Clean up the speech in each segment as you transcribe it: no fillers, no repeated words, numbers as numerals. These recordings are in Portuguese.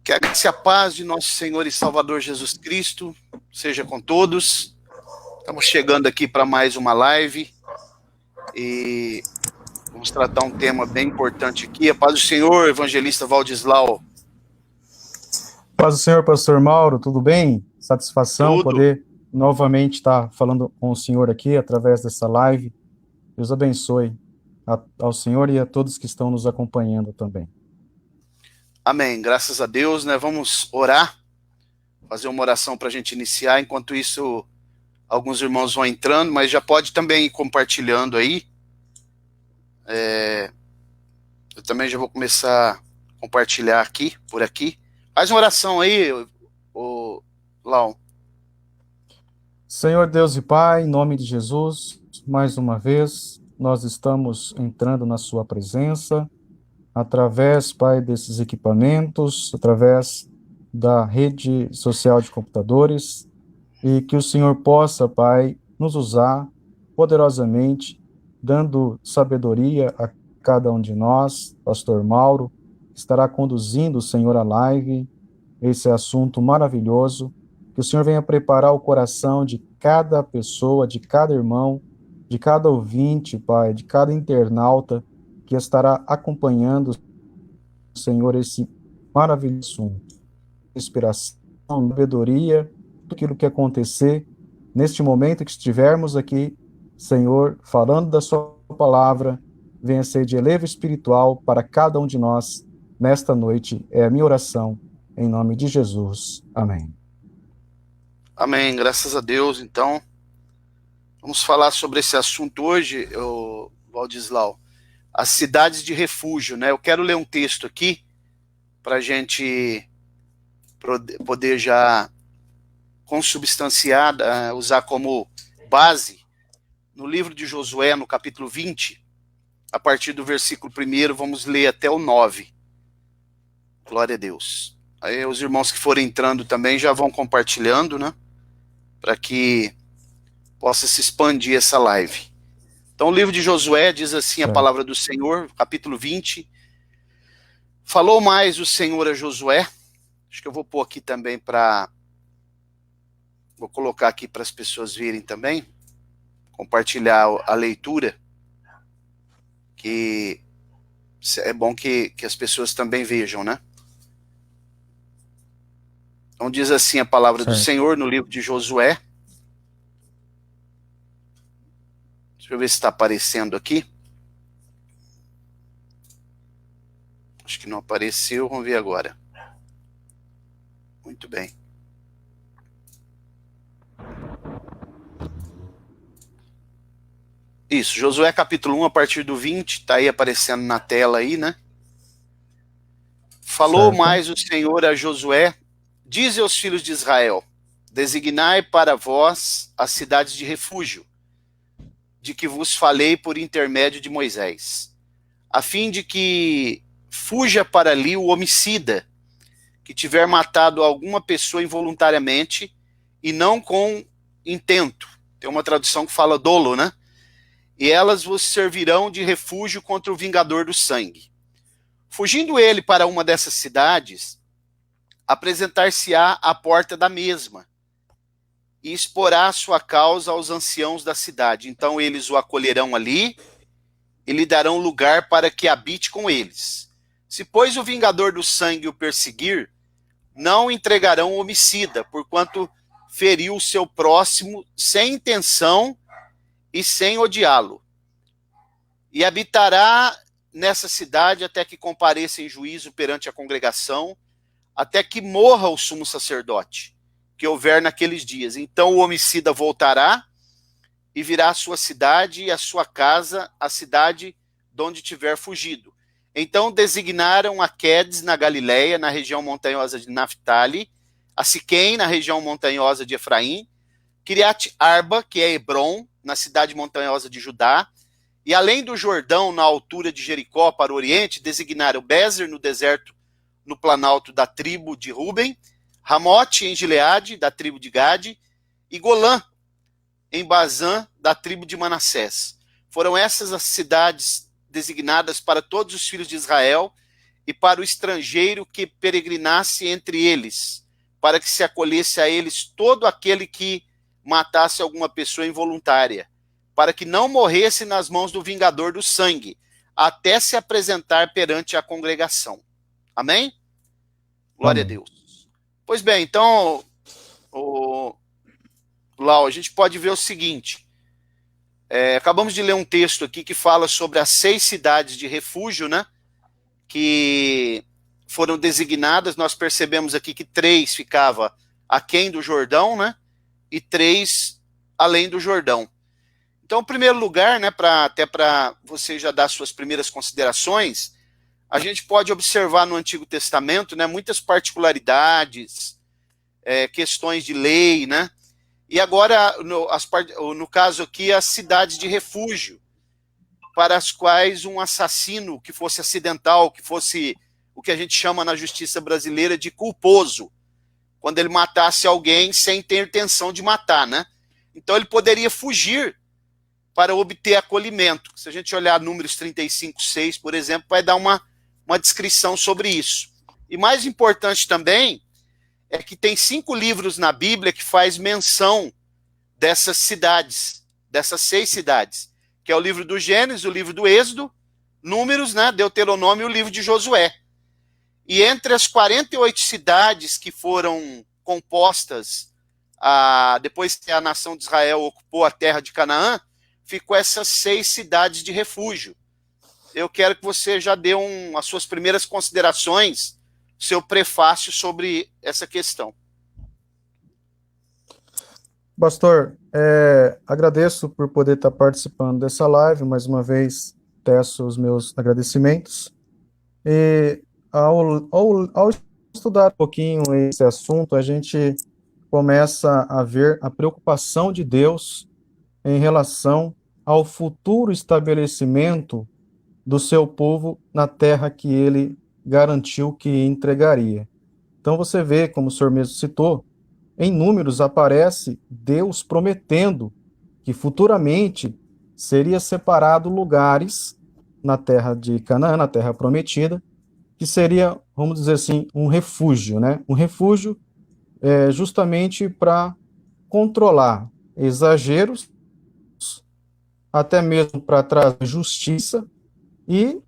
Que a graça e a paz de nosso Senhor e Salvador Jesus Cristo seja com todos. Estamos chegando aqui para mais uma live e vamos tratar um tema bem importante aqui. A paz do Senhor, evangelista Valdislau. Paz do Senhor, pastor Mauro, tudo bem? Satisfação Tudo. Poder novamente estar falando com o Senhor aqui através dessa live. Deus abençoe ao Senhor e a todos que estão nos acompanhando também. Amém, graças a Deus, né? Vamos orar, fazer uma oração para a gente iniciar. Enquanto isso, alguns irmãos vão entrando, mas já pode também ir compartilhando aí. Eu também já vou começar a compartilhar aqui, por aqui. Faz uma oração aí, o Lau. Senhor Deus e Pai, em nome de Jesus, mais uma vez, nós estamos entrando na sua presença, através, Pai, desses equipamentos, através da rede social de computadores, e que o Senhor possa, Pai, nos usar poderosamente, dando sabedoria a cada um de nós. Pastor Mauro estará conduzindo o Senhor a live, esse assunto maravilhoso, que o Senhor venha preparar o coração de cada pessoa, de cada irmão, de cada ouvinte, Pai, de cada internauta que estará acompanhando, Senhor, esse maravilhoso assunto. Inspiração, sabedoria, tudo aquilo que acontecer neste momento que estivermos aqui, Senhor, falando da sua palavra, venha ser de elevo espiritual para cada um de nós nesta noite. É a minha oração, em nome de Jesus. Amém. Amém, graças a Deus. Então, vamos falar sobre esse assunto hoje, Valdislau. As cidades de refúgio, né? Eu quero ler um texto aqui para a gente poder já consubstanciar, usar como base no livro de Josué, no capítulo 20, a partir do versículo 1, vamos ler até o 9. Glória a Deus. Aí os irmãos que forem entrando também já vão compartilhando, né? Para que possa se expandir essa live. Então o livro de Josué diz assim a palavra do Senhor, capítulo 20. Falou mais o Senhor a Josué. Acho que eu vou pôr aqui também vou colocar aqui para as pessoas verem também. Compartilhar a leitura. Que é bom que as pessoas também vejam, né? Então diz assim a palavra do Senhor no livro de Josué. Deixa eu ver se está aparecendo aqui. Acho que não apareceu, vamos ver agora. Muito bem. Isso, Josué capítulo 1, a partir do 20, está aí aparecendo na tela aí, né? Falou mais o Senhor a Josué, dize aos filhos de Israel, designai para vós as cidades de refúgio, de que vos falei por intermédio de Moisés, a fim de que fuja para ali o homicida, que tiver matado alguma pessoa involuntariamente e não com intento. Tem uma tradução que fala dolo, né? E elas vos servirão de refúgio contra o vingador do sangue. Fugindo ele para uma dessas cidades, apresentar-se-á à porta da mesma, e exporá a sua causa aos anciãos da cidade. Então eles o acolherão ali, e lhe darão lugar para que habite com eles. Se, pois, o vingador do sangue o perseguir, não entregarão o homicida, porquanto feriu o seu próximo sem intenção e sem odiá-lo. E habitará nessa cidade até que compareça em juízo perante a congregação, até que morra o sumo sacerdote, que houver naqueles dias. Então o homicida voltará e virá à sua cidade e à sua casa, a cidade de onde tiver fugido. Então designaram a Quedes na Galileia, na região montanhosa de Naftali, a Siquém, na região montanhosa de Efraim, Kiriat Arba, que é Hebron, na cidade montanhosa de Judá, e além do Jordão, na altura de Jericó, para o oriente, designaram Bezer, no deserto, no planalto da tribo de Ruben, Ramote, em Gileade, da tribo de Gade, e Golã, em Bazã, da tribo de Manassés. Foram essas as cidades designadas para todos os filhos de Israel, e para o estrangeiro que peregrinasse entre eles, para que se acolhesse a eles todo aquele que matasse alguma pessoa involuntária, para que não morresse nas mãos do vingador do sangue, até se apresentar perante a congregação. Amém? Glória Amém. a Deus. Pois bem, então, Lau, a gente pode ver o seguinte, acabamos de ler um texto aqui que fala sobre as 6 cidades de refúgio, né, que foram designadas. Nós percebemos aqui que 3 ficava aquém do Jordão, né, e 3 além do Jordão. Então, em primeiro lugar, né, até para você já dar suas primeiras considerações, a gente pode observar no Antigo Testamento, né, muitas particularidades, questões de lei, né, e agora, no caso aqui, as cidades de refúgio, para as quais um assassino que fosse acidental, que fosse o que a gente chama na justiça brasileira de culposo, quando ele matasse alguém sem ter intenção de matar, né? Então ele poderia fugir para obter acolhimento. Se a gente olhar Números 35:6, por exemplo, vai dar uma descrição sobre isso. E mais importante também é que tem 5 livros na Bíblia que faz menção dessas cidades, dessas 6 cidades, que é o livro do Gênesis, o livro do Êxodo, Números, né, Deuteronômio e o livro de Josué. E entre as 48 cidades que foram compostas depois que a nação de Israel ocupou a terra de Canaã, ficou essas 6 cidades de refúgio. Eu quero que você já dê as suas primeiras considerações, seu prefácio sobre essa questão. Pastor, agradeço por poder estar participando dessa live. Mais uma vez, teço os meus agradecimentos. E ao estudar um pouquinho esse assunto, a gente começa a ver a preocupação de Deus em relação ao futuro estabelecimento do seu povo na terra que ele garantiu que entregaria. Então você vê, como o senhor mesmo citou, em Números aparece Deus prometendo que futuramente seria separado lugares na terra de Canaã, na terra prometida, que seria, vamos dizer assim, um refúgio, né? Um refúgio justamente para controlar exageros, até mesmo para trazer justiça e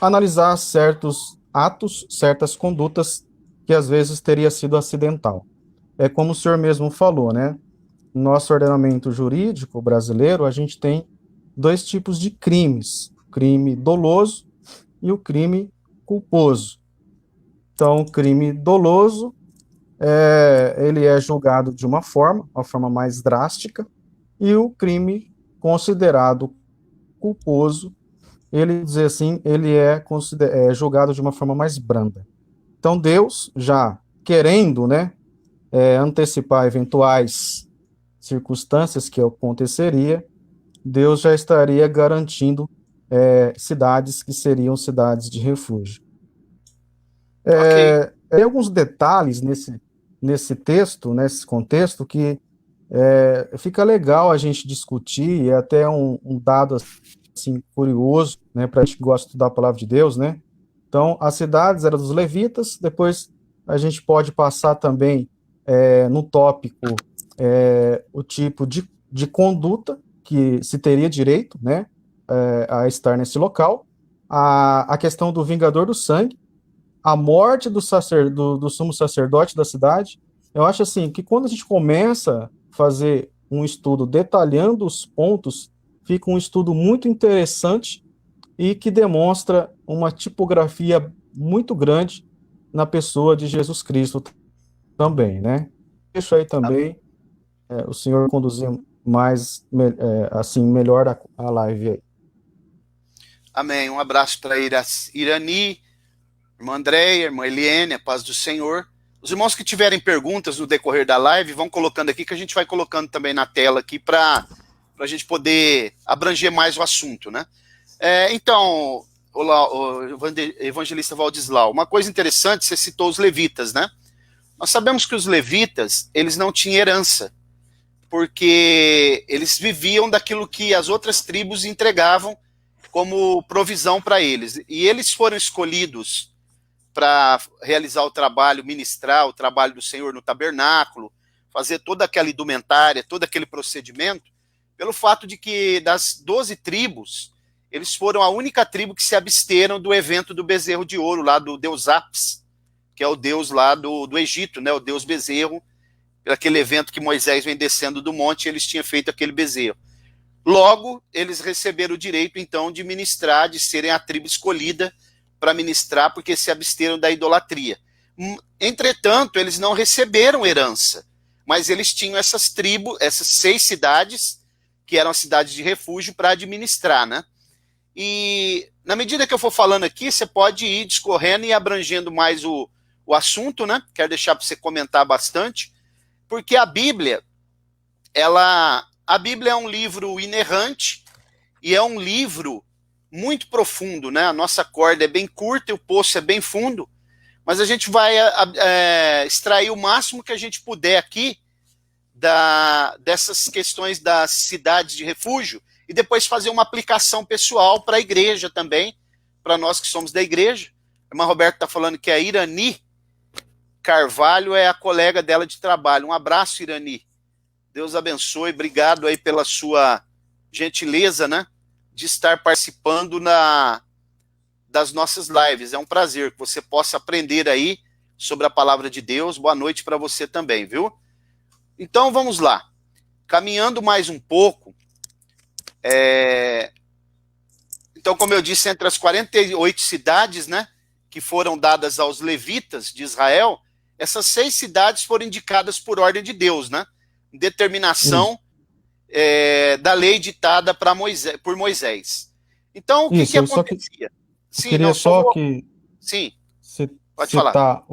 analisar certos atos, certas condutas que às vezes teria sido acidental. É como o senhor mesmo falou, né? No nosso ordenamento jurídico brasileiro, a gente tem 2 tipos de crimes: o crime doloso e o crime culposo. Então, o crime doloso, ele é julgado de uma forma mais drástica, e o crime considerado culposo, ele dizer assim, ele é julgado de uma forma mais branda. Então, Deus, já querendo, né, antecipar eventuais circunstâncias que aconteceria, Deus já estaria garantindo cidades que seriam cidades de refúgio. Ok. Tem alguns detalhes nesse texto, nesse contexto, que fica legal a gente discutir, e é até um dado assim, curioso, né, para a gente que gosta de estudar a palavra de Deus, né? Então, as cidades eram dos levitas. Depois a gente pode passar também no tópico o tipo de conduta que se teria direito, né, a estar nesse local, a questão do vingador do sangue, a morte do sumo sacerdote da cidade. Eu acho assim que quando a gente começa a fazer um estudo detalhando os pontos, fica um estudo muito interessante e que demonstra uma tipografia muito grande na pessoa de Jesus Cristo também, né? Deixa aí também o senhor conduzir mais assim melhor a live aí. Amém. Um abraço para Irani, irmã Andréia, irmã Eliene, a paz do Senhor. Os irmãos que tiverem perguntas no decorrer da live, vão colocando aqui, que a gente vai colocando também na tela aqui para a gente poder abranger mais o assunto, né? Então, o evangelista Valdislau, uma coisa interessante, você citou os levitas, né? Nós sabemos que os levitas, eles não tinham herança, porque eles viviam daquilo que as outras tribos entregavam como provisão para eles. E eles foram escolhidos para realizar o trabalho, ministrar o trabalho do Senhor no tabernáculo, fazer toda aquela indumentária, todo aquele procedimento, pelo fato de que das 12 tribos, eles foram a única tribo que se absteram do evento do bezerro de ouro, lá do deus Apis, que é o deus lá do Egito, né, o deus bezerro, aquele evento que Moisés vem descendo do monte, eles tinham feito aquele bezerro. Logo, eles receberam o direito, então, de ministrar, de serem a tribo escolhida para ministrar, porque se absteram da idolatria. Entretanto, eles não receberam herança, mas eles tinham essas tribos, essas 6 cidades, que eram cidades de refúgio, para administrar, né? E, na medida que eu for falando aqui, você pode ir discorrendo e abrangendo mais o assunto, né? Quero deixar para você comentar bastante, porque a Bíblia é um livro inerrante e é um livro muito profundo, né? A nossa corda é bem curta e o poço é bem fundo, mas a gente vai extrair o máximo que a gente puder aqui dessas questões das cidades de refúgio e depois fazer uma aplicação pessoal para a igreja também, para nós que somos da igreja. A irmã Roberta está falando que a Irani Carvalho é a colega dela de trabalho. Um abraço, Irani. Deus abençoe. Obrigado aí pela sua gentileza, né, de estar participando das nossas lives. É um prazer que você possa aprender aí sobre a palavra de Deus. Boa noite para você também, viu? Então, vamos lá. Caminhando mais um pouco, então, como eu disse, entre as 48 cidades, né, que foram dadas aos levitas de Israel, essas 6 cidades foram indicadas por ordem de Deus, né? Determinação da lei ditada por Moisés. Então, o que acontecia? Sim, pode citar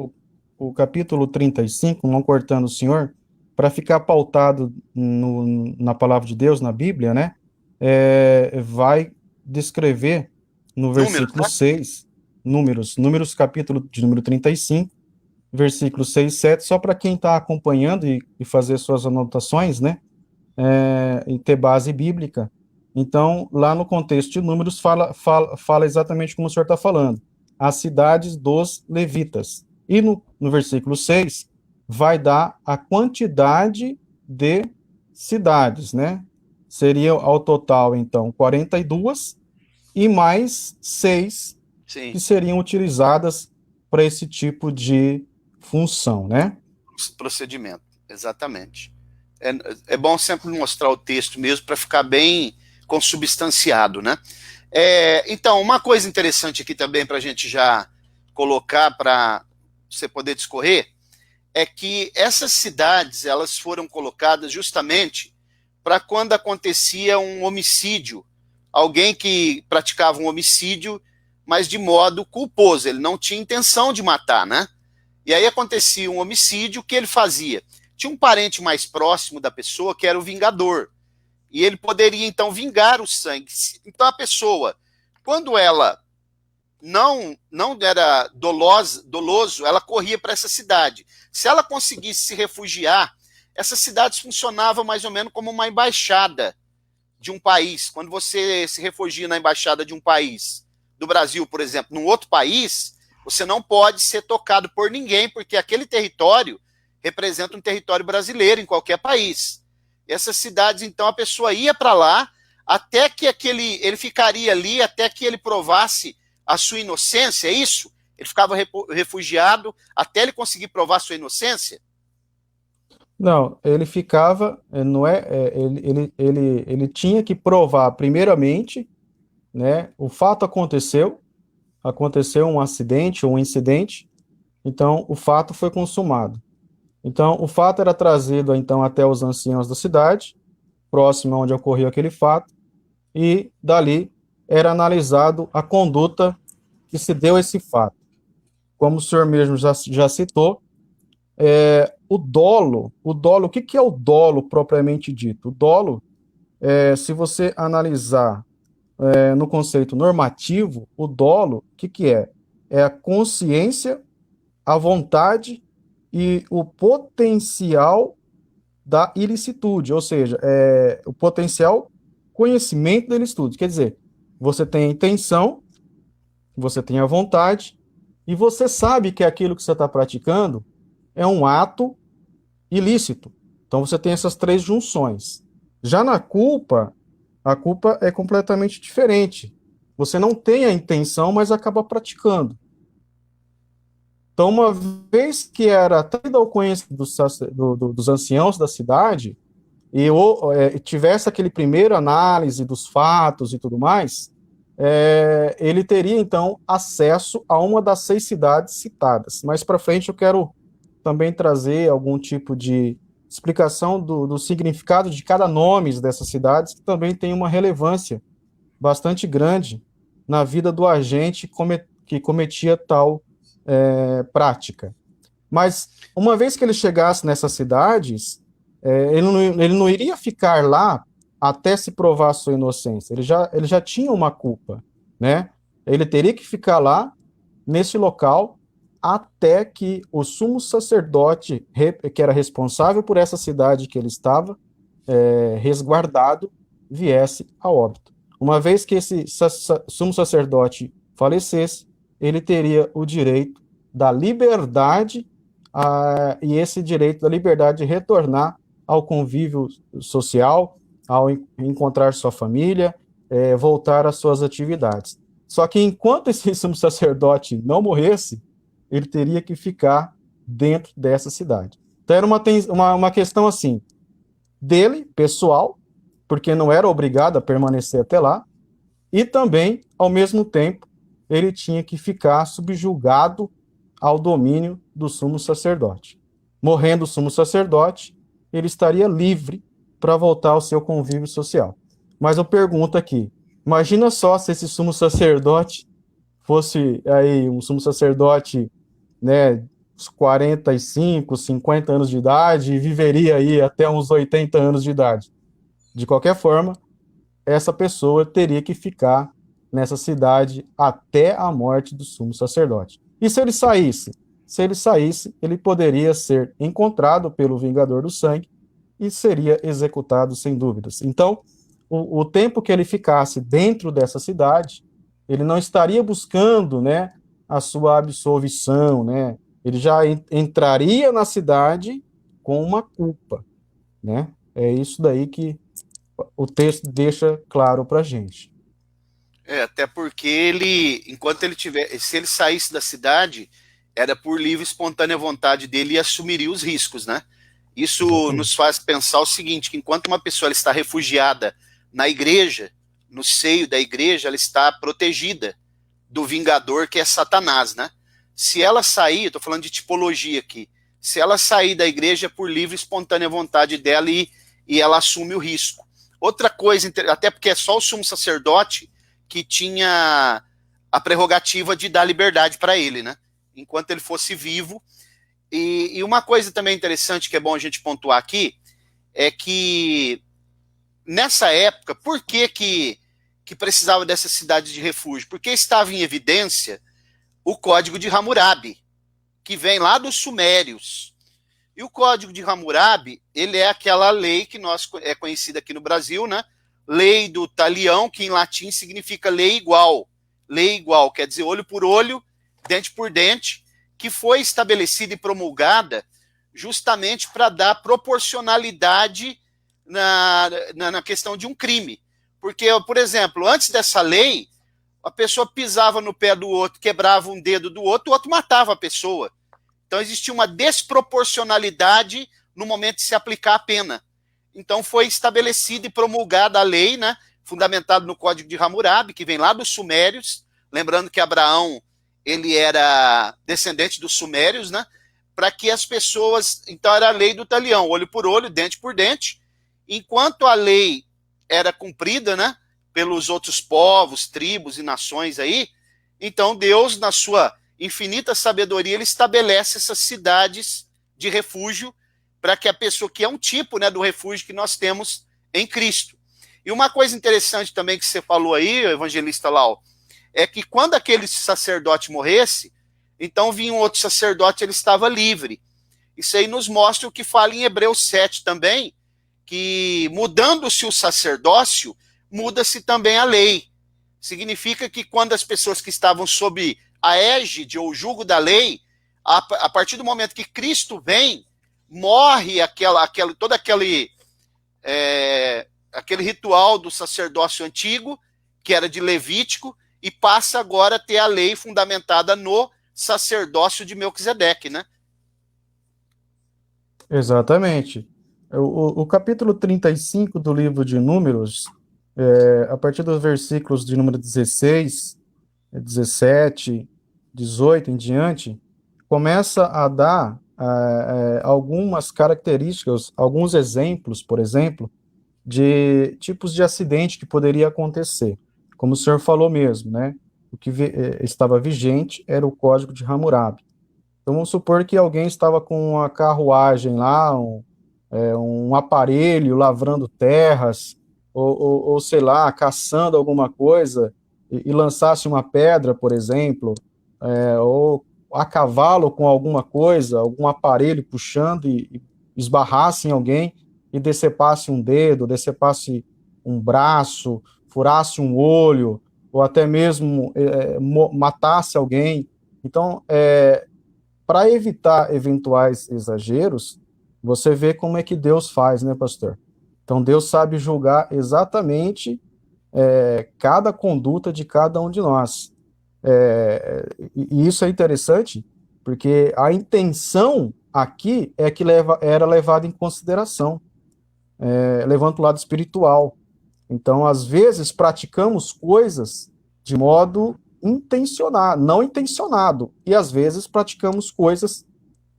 o capítulo 35, não cortando o senhor, para ficar pautado na palavra de Deus, na Bíblia, né? Vai descrever no versículo 6, Números, capítulo de número 35, versículos 6 e 7, só para quem está acompanhando e fazer suas anotações, né? E ter base bíblica. Então, lá no contexto de Números, fala exatamente como o senhor está falando, as cidades dos levitas. E no versículo 6, vai dar a quantidade de cidades, né? Seriam, ao total, então, 42 e mais 6 que seriam utilizadas para esse tipo de função, né? Procedimento, exatamente. É bom sempre mostrar o texto mesmo para ficar bem consubstanciado, né? Então, uma coisa interessante aqui também para a gente já colocar para você poder discorrer é que essas cidades elas foram colocadas justamente para quando acontecia um homicídio, alguém que praticava um homicídio, mas de modo culposo, ele não tinha intenção de matar, né? E aí acontecia um homicídio, o que ele fazia? Tinha um parente mais próximo da pessoa que era o vingador, e ele poderia então vingar o sangue. Então a pessoa, quando ela não era doloso, ela corria para essa cidade. Se ela conseguisse se refugiar, essas cidades funcionavam mais ou menos como uma embaixada de um país. Quando você se refugia na embaixada de um país, do Brasil, por exemplo, num outro país, você não pode ser tocado por ninguém, porque aquele território representa um território brasileiro em qualquer país. Essas cidades, então, a pessoa ia para lá, até que ele ficaria ali, até que ele provasse a sua inocência, é isso? Ele ficava refugiado até ele conseguir provar a sua inocência? Não, ele ficava, ele tinha que provar primeiramente, né? O fato aconteceu um acidente ou um incidente, então o fato foi consumado. Então o fato era trazido então até os anciãos da cidade, próximo onde ocorreu aquele fato, e dali era analisado a conduta que se deu esse fato. Como o senhor mesmo já citou, o dolo, o que é o dolo propriamente dito? O dolo, se você analisar no conceito normativo, o dolo, o que é? É a consciência, a vontade e o potencial da ilicitude, ou seja, o potencial conhecimento da ilicitude. Quer dizer, você tem a intenção, você tem a vontade e você sabe que aquilo que você está praticando é um ato ilícito. Então você tem essas três junções. Já na culpa, a culpa é completamente diferente. Você não tem a intenção, mas acaba praticando. Então, uma vez que era trazido ao conhecimento dos anciãos da cidade, e tivesse aquele primeiro análise dos fatos e tudo mais, ele teria, então, acesso a uma das 6 cidades citadas. Mais para frente eu quero também trazer algum tipo de explicação do significado de cada nome dessas cidades, que também tem uma relevância bastante grande na vida do agente que cometia tal prática. Mas uma vez que ele chegasse nessas cidades, ele não iria ficar lá até se provar a sua inocência. Ele já tinha uma culpa, né? Ele teria que ficar lá, nesse local, até que o sumo sacerdote, que era responsável por essa cidade que ele estava resguardado, viesse a óbito. Uma vez que esse sumo sacerdote falecesse, ele teria o direito da liberdade, e esse direito da liberdade de retornar ao convívio social, ao encontrar sua família, voltar às suas atividades. Só que enquanto esse sumo sacerdote não morresse, ele teria que ficar dentro dessa cidade. Então era uma questão assim, dele, pessoal, porque não era obrigado a permanecer até lá, e também, ao mesmo tempo, ele tinha que ficar subjugado ao domínio do sumo sacerdote. Morrendo o sumo sacerdote, ele estaria livre para voltar ao seu convívio social. Mas eu pergunto aqui, imagina só se esse sumo sacerdote fosse aí um sumo sacerdote, né, uns 45, 50 anos de idade e viveria aí até uns 80 anos de idade. De qualquer forma, essa pessoa teria que ficar nessa cidade até a morte do sumo sacerdote. E se ele saísse? Se ele saísse, ele poderia ser encontrado pelo vingador do sangue e seria executado sem dúvidas. Então, o tempo que ele ficasse dentro dessa cidade, ele não estaria buscando, né, a sua absolvição, né? Ele já entraria na cidade com uma culpa, né? É isso daí que o texto deixa claro para a gente. Até porque ele, enquanto ele tiver, se ele saísse da cidade, era por livre e espontânea vontade dele e assumiria os riscos, né? Isso nos Exatamente. faz pensar o seguinte, que enquanto uma pessoa ela está refugiada na igreja, no seio da igreja, ela está protegida do vingador que é Satanás, né? Se ela sair, eu estou falando de tipologia aqui, se ela sair da igreja por livre e espontânea vontade dela e ela assume o risco. Outra coisa, até porque é só o sumo sacerdote que tinha a prerrogativa de dar liberdade para ele, né? Enquanto ele fosse vivo. E uma coisa também interessante que é bom a gente pontuar aqui é que nessa época, por que precisava dessa cidade de refúgio? Porque estava em evidência o Código de Hammurabi, que vem lá dos Sumérios. E o Código de Hammurabi, ele é aquela lei que é conhecida aqui no Brasil, né? Lei do talião, que em latim significa lei igual. Lei igual, quer dizer olho por olho, dente por dente, que foi estabelecida e promulgada justamente para dar proporcionalidade na questão de um crime. Porque, por exemplo, antes dessa lei, a pessoa pisava no pé do outro, quebrava um dedo do outro, o outro matava a pessoa. Então existia uma desproporcionalidade no momento de se aplicar a pena. Então foi estabelecida e promulgada a lei, né, fundamentada no Código de Hammurabi, que vem lá dos Sumérios, lembrando que Abraão ele era descendente dos Sumérios, né, para que as pessoas, então era a lei do talião, olho por olho, dente por dente, enquanto a lei era cumprida, né, pelos outros povos, tribos e nações aí, então Deus, na sua infinita sabedoria, ele estabelece essas cidades de refúgio para que a pessoa, que é um tipo, né, do refúgio que nós temos em Cristo. E uma coisa interessante também que você falou aí, evangelista Lau, é que quando aquele sacerdote morresse, então vinha um outro sacerdote, ele estava livre. Isso aí nos mostra o que fala em Hebreus 7 também, que mudando-se o sacerdócio, muda-se também a lei. Significa que quando as pessoas que estavam sob a égide ou o jugo da lei, a partir do momento que Cristo vem, morre todo aquele ritual do sacerdócio antigo, que era de Levítico, e passa agora a ter a lei fundamentada no sacerdócio de Melquisedeque, né? Exatamente. O capítulo 35 do livro de Números, a partir dos versículos de número 16, 17, 18 em diante, começa a dar algumas características, alguns exemplos, por exemplo, de tipos de acidente que poderia acontecer. Como o senhor falou mesmo, né? O que estava vigente era o Código de Hammurabi. Então, vamos supor que alguém estava com uma carruagem lá, um aparelho lavrando terras, ou sei lá, caçando alguma coisa, e lançasse uma pedra, por exemplo, ou a cavalo com alguma coisa, algum aparelho puxando e esbarrasse em alguém e decepasse um dedo, decepasse um braço, furasse um olho, ou até mesmo matasse alguém. Então, para evitar eventuais exageros, você vê como é que Deus faz, né, pastor? Então, Deus sabe julgar exatamente cada conduta de cada um de nós. E isso é interessante, porque a intenção aqui é que era levada em consideração, levando o lado espiritual. Então, às vezes, praticamos coisas de modo intencionado, não intencionado, e às vezes praticamos coisas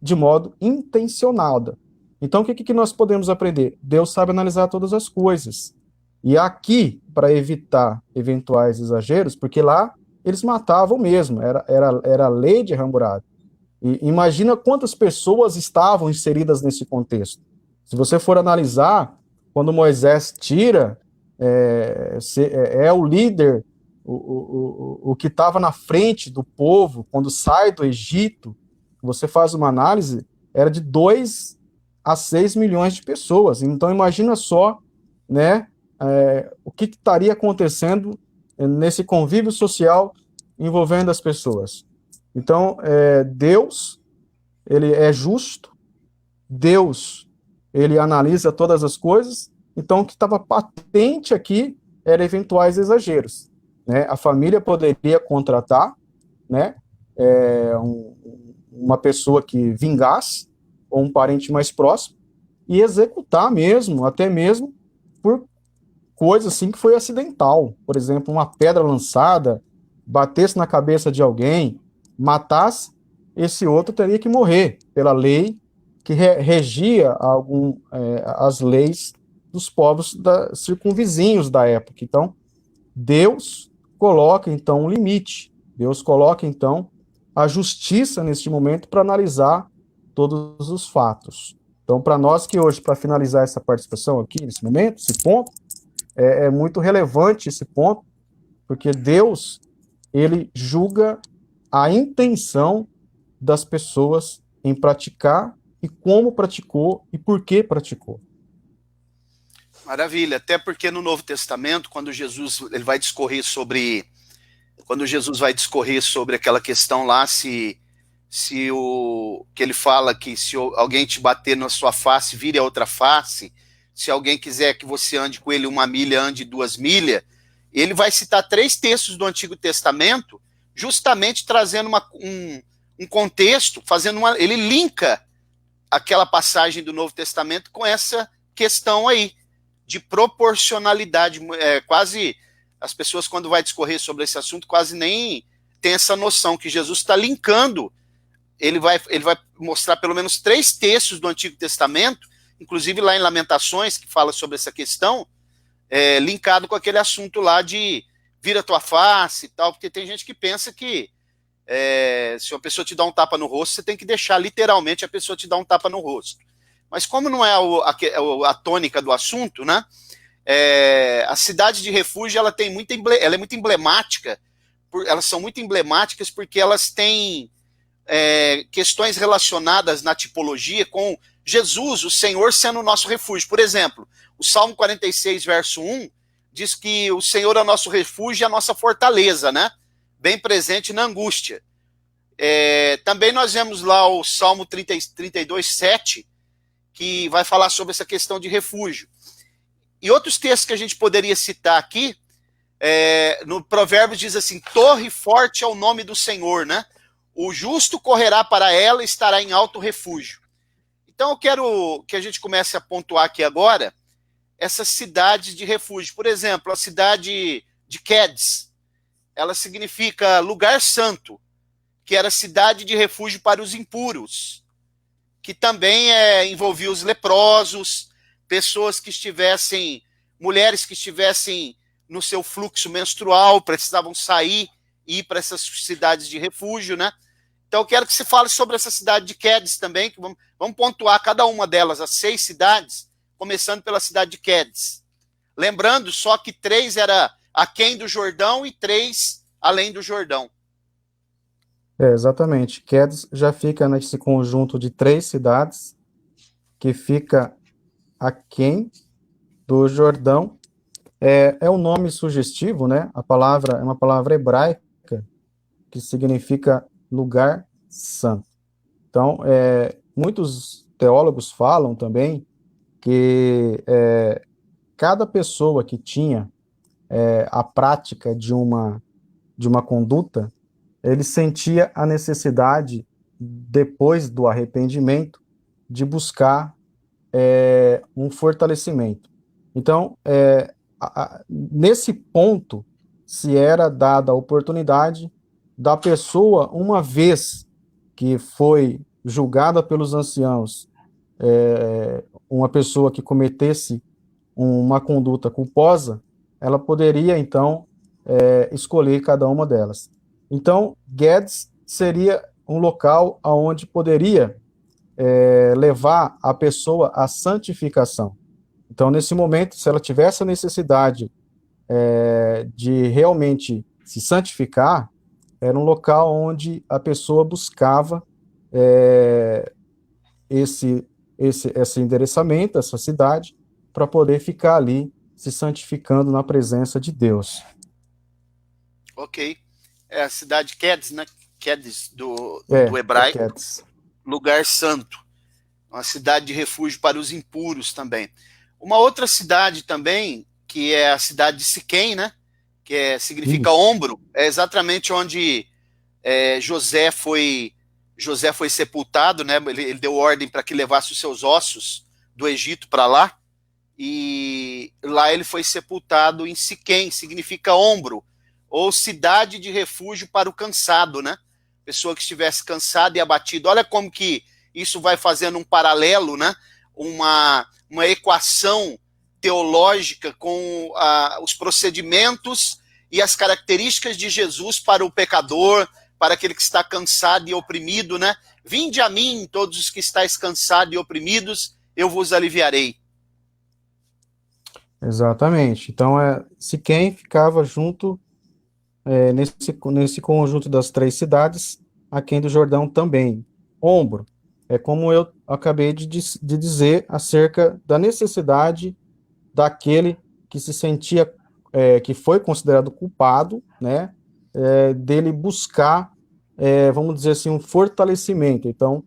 de modo intencionado. Então, o que nós podemos aprender? Deus sabe analisar todas as coisas. E aqui, para evitar eventuais exageros, porque lá eles matavam mesmo, era a lei de Hammurabi. E imagina quantas pessoas estavam inseridas nesse contexto. Se você for analisar, quando Moisés tira, é o líder, o que estava na frente do povo, quando sai do Egito, você faz uma análise, era de 2 a 6 milhões de pessoas. Então, imagina só, né, o que estaria acontecendo nesse convívio social envolvendo as pessoas. Então, Deus, ele é justo, Deus, ele analisa todas as coisas, então o que estava patente aqui era eventuais exageros, né? A família poderia contratar, né, uma pessoa que vingasse, ou um parente mais próximo, e executar mesmo, até mesmo por coisa assim que foi acidental. Por exemplo, uma pedra lançada, batesse na cabeça de alguém, matasse, esse outro teria que morrer pela lei que regia as leis dos povos circunvizinhos da época. Então, Deus coloca, então, um limite. Deus coloca, então, a justiça neste momento para analisar todos os fatos. Então, para nós que hoje, para finalizar essa participação aqui, nesse momento, esse ponto, é muito relevante esse ponto, porque Deus, ele julga a intenção das pessoas em praticar e como praticou e por que praticou. Maravilha, até porque no Novo Testamento, quando Jesus vai discorrer sobre aquela questão lá, se o que ele fala que se alguém te bater na sua face, vire a outra face, se alguém quiser que você ande com ele 1 milha, ande 2 milhas, ele vai citar 3 textos do Antigo Testamento, justamente trazendo um contexto, ele linka aquela passagem do Novo Testamento com essa questão aí, de proporcionalidade. Quase, as pessoas quando vai discorrer sobre esse assunto, quase nem tem essa noção, que Jesus está linkando, ele vai mostrar pelo menos 3 textos do Antigo Testamento, inclusive lá em Lamentações, que fala sobre essa questão, linkado com aquele assunto lá de vira tua face e tal, porque tem gente que pensa que se uma pessoa te dá um tapa no rosto, você tem que deixar literalmente a pessoa te dar um tapa no rosto. Mas como não é a tônica do assunto, né? A cidade de refúgio ela é muito emblemática, elas são muito emblemáticas porque elas têm questões relacionadas na tipologia com Jesus, o Senhor, sendo o nosso refúgio. Por exemplo, o Salmo 46, verso 1, diz que o Senhor é o nosso refúgio e a nossa fortaleza, né? Bem presente na angústia. Também nós vemos lá o Salmo 32, 7, que vai falar sobre essa questão de refúgio. E outros textos que a gente poderia citar aqui, no Provérbios diz assim, torre forte é o nome do Senhor, né? O justo correrá para ela e estará em alto refúgio. Então eu quero que a gente comece a pontuar aqui agora essas cidades de refúgio. Por exemplo, a cidade de Quedes, ela significa lugar santo, que era cidade de refúgio para os impuros, que também envolvia os leprosos, pessoas que estivessem, mulheres que estivessem no seu fluxo menstrual, precisavam sair e ir para essas cidades de refúgio, né? Então eu quero que você fale sobre essa cidade de Quedes também, que vamos pontuar cada uma delas, as 6 cidades, começando pela cidade de Quedes. Lembrando só que 3 era aquém do Jordão e 3 além do Jordão. Exatamente. Quedes já fica nesse conjunto de 3 cidades, que fica aquém do Jordão. É um nome sugestivo, né? A palavra é uma palavra hebraica que significa lugar santo. Então, muitos teólogos falam também que cada pessoa que tinha a prática de uma conduta, ele sentia a necessidade, depois do arrependimento, de buscar um fortalecimento. Então, nesse ponto, se era dada a oportunidade da pessoa, uma vez que foi julgada pelos anciãos, uma pessoa que cometesse uma conduta culposa, ela poderia, então, escolher cada uma delas. Então, Guedes seria um local onde poderia levar a pessoa à santificação. Então, nesse momento, se ela tivesse a necessidade de realmente se santificar, era um local onde a pessoa buscava esse endereçamento, essa cidade, para poder ficar ali se santificando na presença de Deus. Ok. É a cidade de Quedes, né? Quedes do hebraico. Quedes. Lugar santo. Uma cidade de refúgio para os impuros também. Uma outra cidade também, que é a cidade de Siquém, né? Que significa ombro, é exatamente onde José foi sepultado, né? Ele deu ordem para que levasse os seus ossos do Egito para lá, e lá ele foi sepultado em Siquém, significa ombro, ou cidade de refúgio para o cansado, né? Pessoa que estivesse cansada e abatida. Olha como que isso vai fazendo um paralelo, né? Uma equação teológica com os procedimentos e as características de Jesus para o pecador, para aquele que está cansado e oprimido, né? Vinde a mim, todos os que estáis cansados e oprimidos, eu vos aliviarei. Exatamente. Então, Siquém ficava junto nesse conjunto das 3 cidades, aquém do Jordão também. Ombro, é como eu acabei de dizer acerca da necessidade daquele que se sentia, que foi considerado culpado, né, dele buscar, vamos dizer assim, um fortalecimento. Então,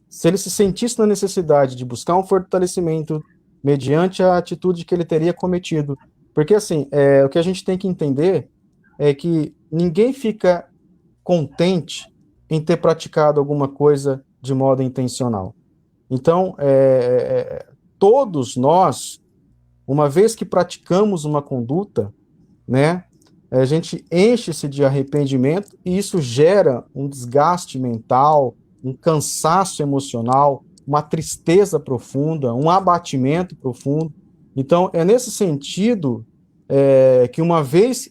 se ele se sentisse na necessidade de buscar um fortalecimento mediante a atitude que ele teria cometido, porque assim, o que a gente tem que entender é que ninguém fica contente em ter praticado alguma coisa de modo intencional. Então, todos nós, uma vez que praticamos uma conduta, né, a gente enche-se de arrependimento e isso gera um desgaste mental, um cansaço emocional, uma tristeza profunda, um abatimento profundo. Então, é nesse sentido que uma vez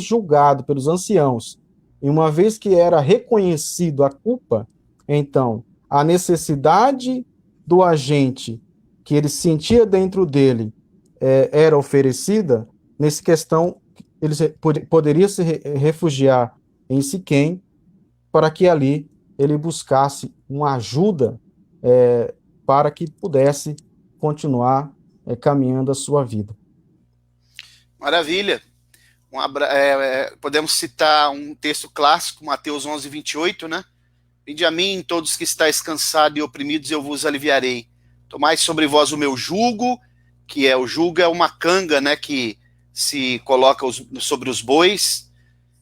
julgado pelos anciãos e uma vez que era reconhecido a culpa, então a necessidade do agente que ele sentia dentro dele era oferecida. Nessa questão, ele poderia se refugiar em Siquém para que ali ele buscasse uma ajuda para que pudesse continuar caminhando a sua vida. Maravilha. Podemos citar um texto clássico, Mateus 11, 28, né? Vinde a mim, todos que estáis cansados e oprimidos, eu vos aliviarei. Tomai sobre vós o meu jugo, que o jugo é uma canga, né, que se coloca sobre os bois,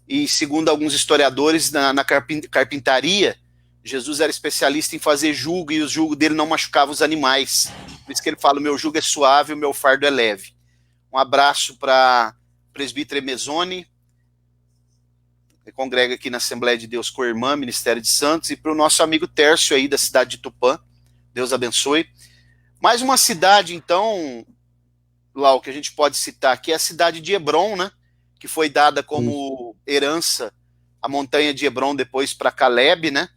e segundo alguns historiadores, na carpintaria, Jesus era especialista em fazer jugo, e o jugo dele não machucava os animais. Por isso que ele fala, o meu jugo é suave, o meu fardo é leve. Um abraço para presbítero Emezone, que congrega aqui na Assembleia de Deus com a irmã, Ministério de Santos, e para o nosso amigo Tércio aí da cidade de Tupã. Deus abençoe. Mais uma cidade, então, Lau, que a gente pode citar aqui é a cidade de Hebron, né? Que foi dada como herança a montanha de Hebron depois para Caleb, né?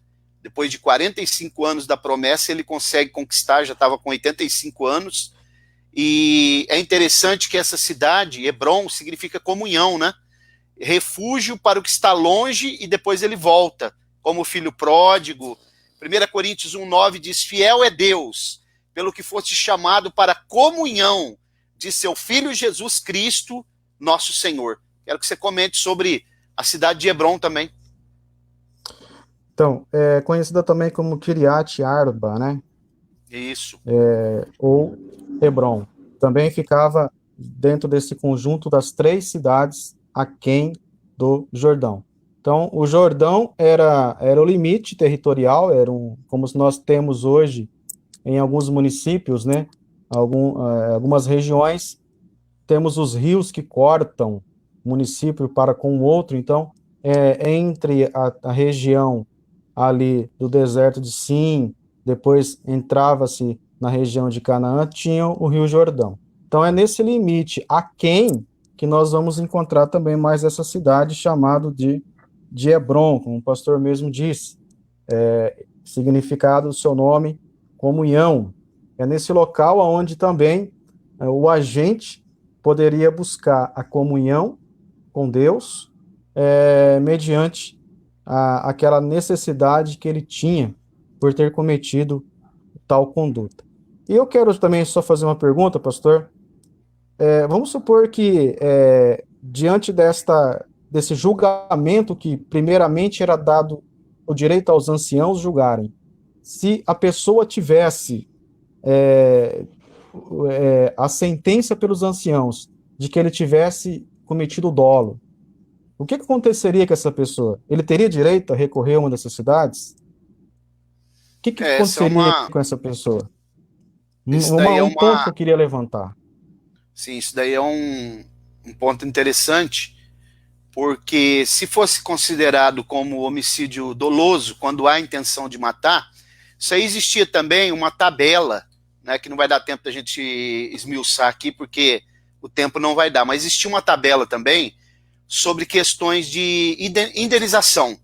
Depois de 45 anos da promessa, ele consegue conquistar, já estava com 85 anos. E é interessante que essa cidade, Hebron, significa comunhão, né? Refúgio para o que está longe e depois ele volta, como o filho pródigo. 1 Coríntios 1,9 diz, fiel é Deus, pelo que foste chamado para a comunhão de seu Filho Jesus Cristo, nosso Senhor. Quero que você comente sobre a cidade de Hebron também. Então, é conhecida também como Kiriat Arba, né? Isso. Ou Hebron. Também ficava dentro desse conjunto das 3 cidades aquém do Jordão. Então, o Jordão era o limite territorial, como nós temos hoje em alguns municípios, né? Algumas regiões, temos os rios que cortam o município para com o outro. Então, entre a região ali do deserto de Sim, depois entrava-se na região de Canaã, tinha o Rio Jordão. Então, é nesse limite aquém que nós vamos encontrar também mais essa cidade chamada de Hebron, como o pastor mesmo disse. Significado do seu nome, comunhão. É nesse local onde também o agente poderia buscar a comunhão com Deus, mediante aquela necessidade que ele tinha por ter cometido tal conduta. E eu quero também só fazer uma pergunta, pastor. Vamos supor que, diante desse julgamento que primeiramente era dado o direito aos anciãos julgarem, se a pessoa tivesse a sentença pelos anciãos de que ele tivesse cometido dolo, o que aconteceria com essa pessoa? Ele teria direito a recorrer a uma dessas cidades? O que aconteceria com essa pessoa? Um ponto que eu queria levantar. Sim, isso daí é um ponto interessante, porque se fosse considerado como homicídio doloso, quando há intenção de matar, isso aí existia também uma tabela, né, que não vai dar tempo da gente esmiuçar aqui, porque o tempo não vai dar, mas existia uma tabela também sobre questões de indenização.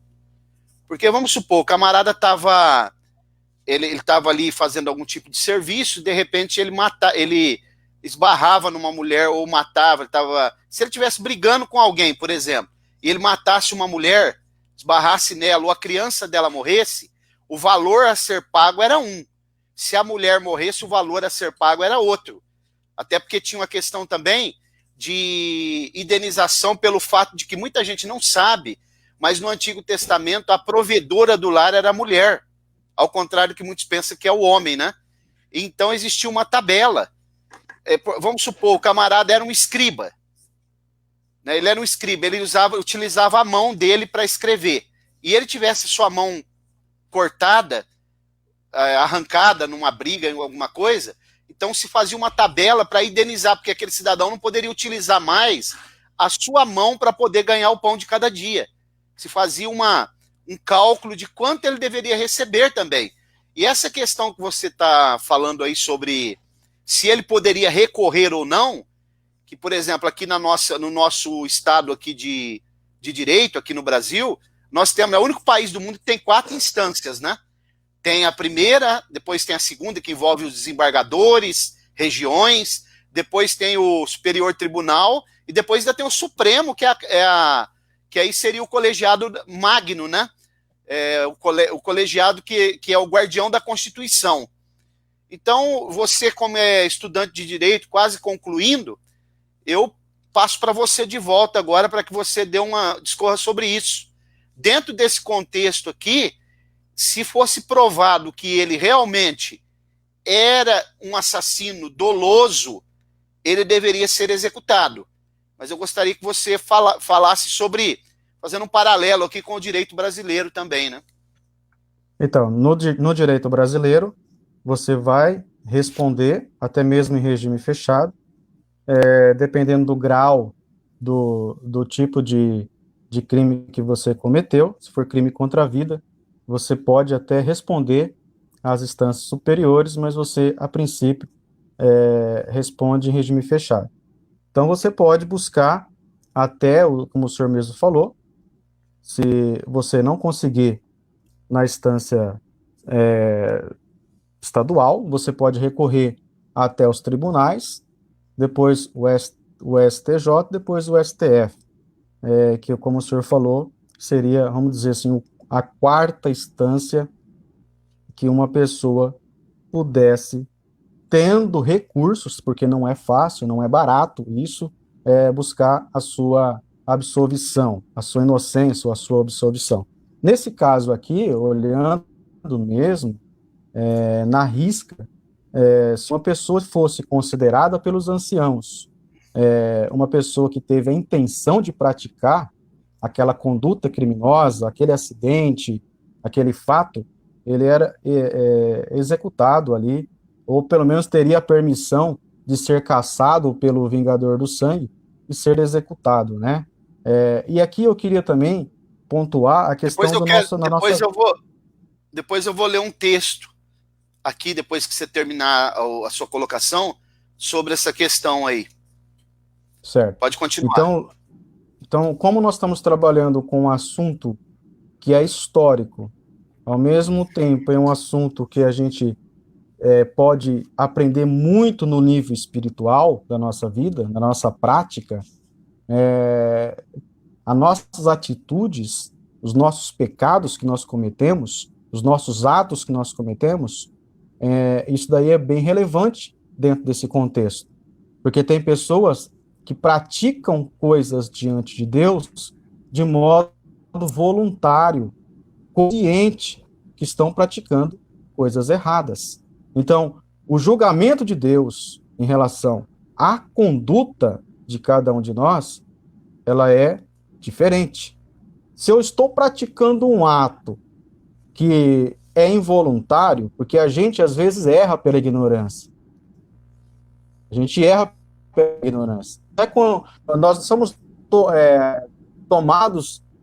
Porque vamos supor, o camarada estava ali fazendo algum tipo de serviço, de repente ele esbarrava numa mulher ou matava, se ele estivesse brigando com alguém, por exemplo, e ele matasse uma mulher, esbarrasse nela, ou a criança dela morresse, o valor a ser pago era um. Se a mulher morresse, o valor a ser pago era outro. Até porque tinha uma questão também de indenização pelo fato de que muita gente não sabe, mas no Antigo Testamento a provedora do lar era a mulher, ao contrário do que muitos pensam que é o homem, né? Então existia uma tabela. Vamos supor, o camarada era um escriba, né? Ele era um escriba, ele utilizava a mão dele para escrever, e ele tivesse sua mão cortada, arrancada numa briga, em alguma coisa, então se fazia uma tabela para indenizar, porque aquele cidadão não poderia utilizar mais a sua mão para poder ganhar o pão de cada dia. Se fazia um cálculo de quanto ele deveria receber também. E essa questão que você está falando aí sobre se ele poderia recorrer ou não, que, por exemplo, aqui no nosso estado aqui de direito, aqui no Brasil, nós temos, é o único país do mundo que tem 4 instâncias, né? Tem a primeira, depois tem a segunda, que envolve os desembargadores, regiões, depois tem o Superior Tribunal, e depois ainda tem o Supremo, que que aí seria o colegiado magno, né? O colegiado que é o guardião da Constituição. Então, você, como estudante de direito, quase concluindo, eu passo para você de volta agora para que você discorra sobre isso. Dentro desse contexto aqui, se fosse provado que ele realmente era um assassino doloso, ele deveria ser executado. Mas eu gostaria que você falasse sobre, fazendo um paralelo aqui com o direito brasileiro também, né? Então, no direito brasileiro, você vai responder, até mesmo em regime fechado, dependendo do grau, do tipo de crime que você cometeu. Se for crime contra a vida, você pode até responder às instâncias superiores, mas você, a princípio, responde em regime fechado. Então, você pode buscar até, como o senhor mesmo falou, se você não conseguir na instância estadual, você pode recorrer até os tribunais, depois o STJ, depois o STF, que, como o senhor falou, seria, vamos dizer assim, a quarta instância que uma pessoa pudesse, tendo recursos, porque não é fácil, não é barato isso, buscar a sua absolvição, a sua inocência ou a sua absolvição. Nesse caso aqui, olhando mesmo, na risca, se uma pessoa fosse considerada pelos anciãos, uma pessoa que teve a intenção de praticar aquela conduta criminosa, aquele acidente, aquele fato, ele era executado ali, ou pelo menos teria a permissão de ser caçado pelo vingador do sangue e ser executado, né? E aqui eu queria também pontuar a questão Depois eu vou ler um texto aqui, depois que você terminar a sua colocação, sobre essa questão aí. Certo. Pode continuar. Então, como nós estamos trabalhando com um assunto que é histórico, ao mesmo tempo é um assunto que a gente pode aprender muito no nível espiritual da nossa vida, na nossa prática, as nossas atitudes, os nossos pecados que nós cometemos, os nossos atos que nós cometemos, isso daí é bem relevante dentro desse contexto, porque tem pessoas que praticam coisas diante de Deus de modo voluntário, consciente, que estão praticando coisas erradas. Então, o julgamento de Deus em relação à conduta de cada um de nós, ela é diferente. Se eu estou praticando um ato que é involuntário, porque a gente às vezes erra pela ignorância. A gente erra pela ignorância. Quando nós somos